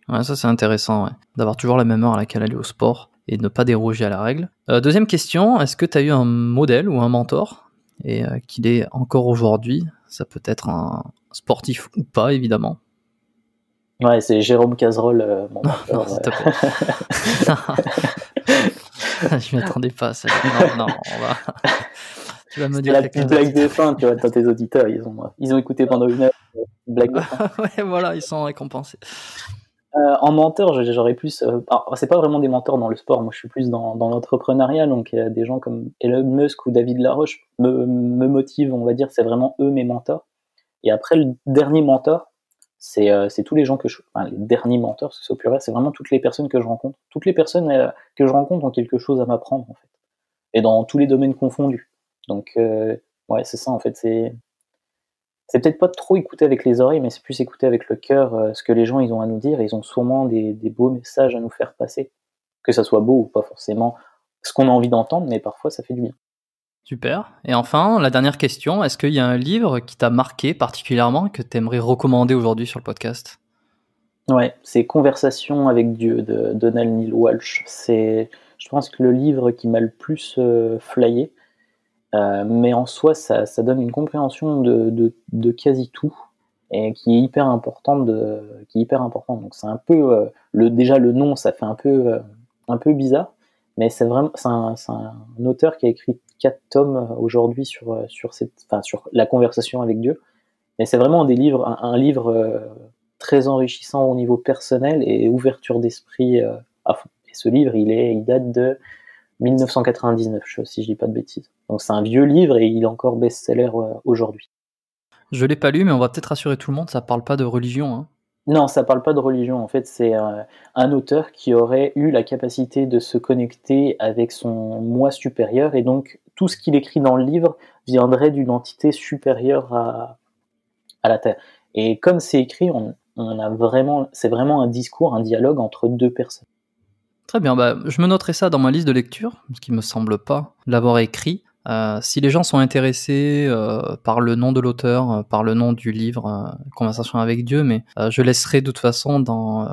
Ouais, ça c'est intéressant, ouais. D'avoir toujours la même heure à laquelle aller au sport et ne pas déroger à la règle. Deuxième question, est-ce que tu as eu un modèle ou un mentor et qu'il est encore aujourd'hui? Ça peut être un sportif ou pas, évidemment. Ouais, c'est Jérôme Cazerolle, mon mentor. Non, s'il te plaît. Je m'y attendais pas, ça. Non, on va... Tu vas me dire la petite blague de fin, tu vois, dans tes auditeurs, ils ont écouté pendant une heure, blague de fin. Ouais, voilà, ils sont récompensés. En mentor, j'aurais plus... c'est pas vraiment des mentors dans le sport, moi je suis plus dans l'entrepreneuriat, donc des gens comme Elon Musk ou David Laroche me motivent, on va dire, c'est vraiment eux mes mentors. Et après, le dernier mentor, c'est tous les gens les derniers mentors, parce que c'est au pluriel, c'est vraiment toutes les personnes que je rencontre. Toutes les personnes que je rencontre ont quelque chose à m'apprendre, en fait. Et dans tous les domaines confondus. Donc, ouais, c'est ça, en fait, c'est peut-être pas trop écouter avec les oreilles, mais c'est plus écouter avec le cœur ce que les gens ils ont à nous dire. Ils ont sûrement des beaux messages à nous faire passer. Que ça soit beau ou pas forcément ce qu'on a envie d'entendre, mais parfois ça fait du bien. Super. Et enfin, la dernière question, est-ce qu'il y a un livre qui t'a marqué particulièrement, que tu aimerais recommander aujourd'hui sur le podcast? Ouais, c'est Conversation avec Dieu de Donald Neale Walsch. C'est, je pense, que le livre qui m'a le plus flyé. Mais en soi, ça donne une compréhension de quasi tout et qui est hyper importante. Donc c'est un peu déjà le nom, ça fait un peu bizarre, mais c'est un auteur qui a écrit 4 tomes aujourd'hui sur la conversation avec Dieu. Mais c'est vraiment un livre très enrichissant au niveau personnel et ouverture d'esprit à fond. Et ce livre, il date de 1999, si je dis pas de bêtises. Donc c'est un vieux livre et il est encore best-seller aujourd'hui. Je l'ai pas lu, mais on va peut-être rassurer tout le monde, ça parle pas de religion, hein. Non, ça parle pas de religion. En fait, c'est un auteur qui aurait eu la capacité de se connecter avec son moi supérieur, et donc tout ce qu'il écrit dans le livre viendrait d'une entité supérieure à la Terre. Et comme c'est écrit, c'est vraiment un discours, un dialogue entre deux personnes. Très bien, je me noterai ça dans ma liste de lecture, ce qui me semble pas l'avoir écrit. Si les gens sont intéressés par le nom de l'auteur, par le nom du livre, Conversation avec Dieu, mais je laisserai de toute façon dans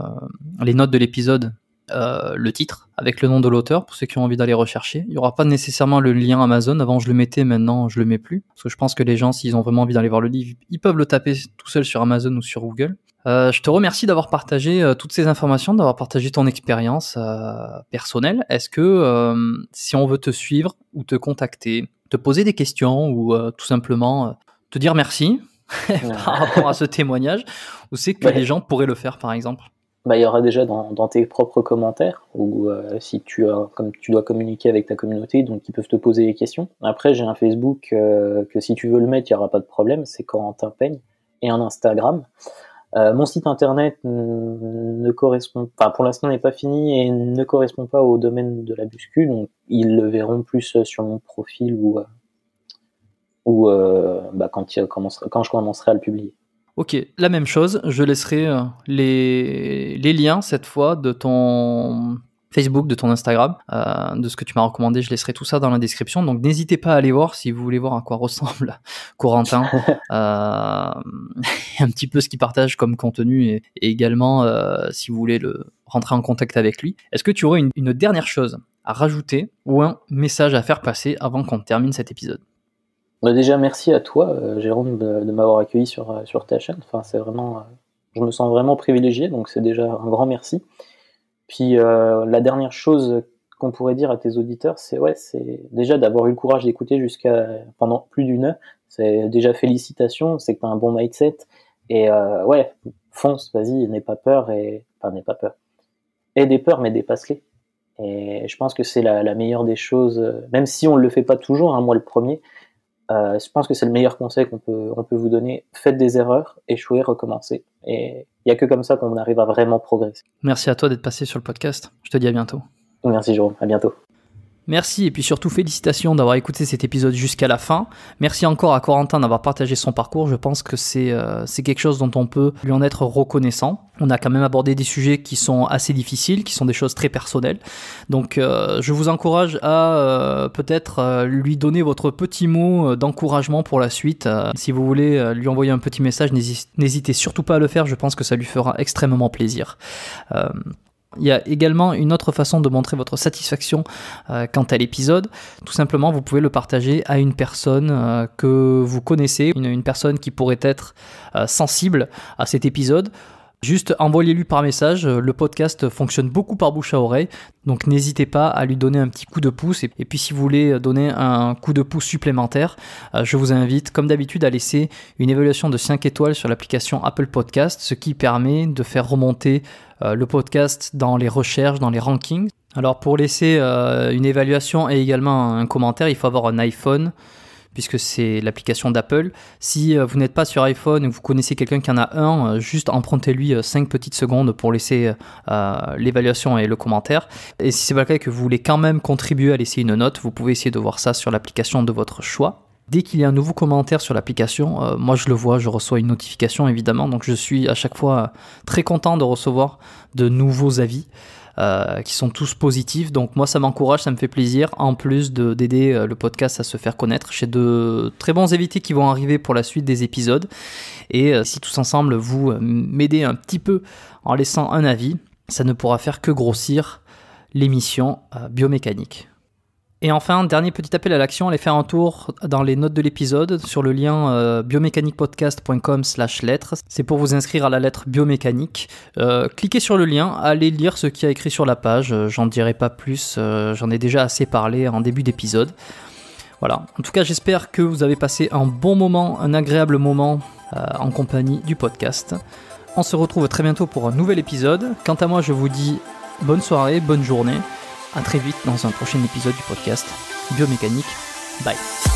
les notes de l'épisode le titre avec le nom de l'auteur pour ceux qui ont envie d'aller rechercher. Il n'y aura pas nécessairement le lien Amazon. Avant je le mettais, maintenant je le mets plus, parce que je pense que les gens, s'ils ont vraiment envie d'aller voir le livre, ils peuvent le taper tout seul sur Amazon ou sur Google. Je te remercie d'avoir partagé toutes ces informations, d'avoir partagé ton expérience personnelle. Est-ce que si on veut te suivre ou te contacter, te poser des questions ou tout simplement te dire merci par rapport à ce témoignage, où c'est que les gens pourraient le faire par exemple? Il y aura déjà dans tes propres commentaires, ou si comme tu dois communiquer avec ta communauté, donc ils peuvent te poser des questions. Après, j'ai un Facebook que si tu veux le mettre, il n'y aura pas de problème, c'est Corentin Peigne, et un Instagram. Mon site internet ne correspond pas, pour l'instant n'est pas fini et ne correspond pas au domaine de la muscu, donc ils le verront plus sur mon profil ou quand je commencerai à le publier. Ok, la même chose, je laisserai les liens cette fois de ton Facebook, de ton Instagram, de ce que tu m'as recommandé, je laisserai tout ça dans la description, donc n'hésitez pas à aller voir si vous voulez voir à quoi ressemble Corentin, un petit peu ce qu'il partage comme contenu et également si vous voulez rentrer en contact avec lui. Est-ce que tu aurais une dernière chose à rajouter ou un message à faire passer avant qu'on termine cet épisode? Bah, déjà merci à toi, Jérôme, de m'avoir accueilli sur ta chaîne. Enfin, c'est vraiment, je me sens vraiment privilégié, donc c'est déjà un grand merci. Puis, la dernière chose qu'on pourrait dire à tes auditeurs, c'est déjà d'avoir eu le courage d'écouter pendant plus d'1 heure. C'est déjà félicitations, c'est que tu as un bon mindset et ouais, fonce, vas-y, n'aie pas peur n'aie pas peur. Aie des peurs, mais dépasse-les. Et je pense que c'est la meilleure des choses, même si on le fait pas toujours, hein, moi le premier. Je pense que c'est le meilleur conseil qu'on peut vous donner. Faites des erreurs, échouez, recommencez. Et il y a que comme ça qu'on arrive à vraiment progresser. Merci à toi d'être passé sur le podcast. Je te dis à bientôt. Merci Jérôme, à bientôt. Merci et puis surtout félicitations d'avoir écouté cet épisode jusqu'à la fin. Merci encore à Corentin d'avoir partagé son parcours. Je pense que c'est quelque chose dont on peut lui en être reconnaissant. On a quand même abordé des sujets qui sont assez difficiles, qui sont des choses très personnelles. Donc je vous encourage à peut-être lui donner votre petit mot d'encouragement pour la suite. Si vous voulez lui envoyer un petit message, n'hésitez surtout pas à le faire. Je pense que ça lui fera extrêmement plaisir. Il y a également une autre façon de montrer votre satisfaction quant à l'épisode. Tout simplement, vous pouvez le partager à une personne que vous connaissez, une personne qui pourrait être sensible à cet épisode. Juste envoyez-lui par message, le podcast fonctionne beaucoup par bouche à oreille, donc n'hésitez pas à lui donner un petit coup de pouce. Et puis si vous voulez donner un coup de pouce supplémentaire, je vous invite comme d'habitude à laisser une évaluation de 5 étoiles sur l'application Apple Podcast, ce qui permet de faire remonter le podcast dans les recherches, dans les rankings. Alors pour laisser une évaluation et également un commentaire, il faut avoir un iPhone, puisque c'est l'application d'Apple. Si vous n'êtes pas sur iPhone et que vous connaissez quelqu'un qui en a un, juste empruntez-lui 5 petites secondes pour laisser l'évaluation et le commentaire. Et si c'est pas le cas et que vous voulez quand même contribuer à laisser une note, vous pouvez essayer de voir ça sur l'application de votre choix. Dès qu'il y a un nouveau commentaire sur l'application, moi je le vois, je reçois une notification évidemment, donc je suis à chaque fois très content de recevoir de nouveaux avis. Qui sont tous positifs, donc moi ça m'encourage, ça me fait plaisir, en plus d'aider le podcast à se faire connaître. J'ai de très bons invités qui vont arriver pour la suite des épisodes, et si tous ensemble vous m'aidez un petit peu en laissant un avis, ça ne pourra faire que grossir l'émission Biomécanique. Et enfin, dernier petit appel à l'action, allez faire un tour dans les notes de l'épisode sur le lien biomécaniquepodcast.com/lettres. C'est pour vous inscrire à la lettre biomécanique. Cliquez sur le lien, allez lire ce qu'il y a écrit sur la page. J'en dirai pas plus, j'en ai déjà assez parlé en début d'épisode. Voilà. En tout cas, j'espère que vous avez passé un bon moment, un agréable moment en compagnie du podcast. On se retrouve très bientôt pour un nouvel épisode. Quant à moi, je vous dis bonne soirée, bonne journée. À très vite dans un prochain épisode du podcast Biomécanique. Bye.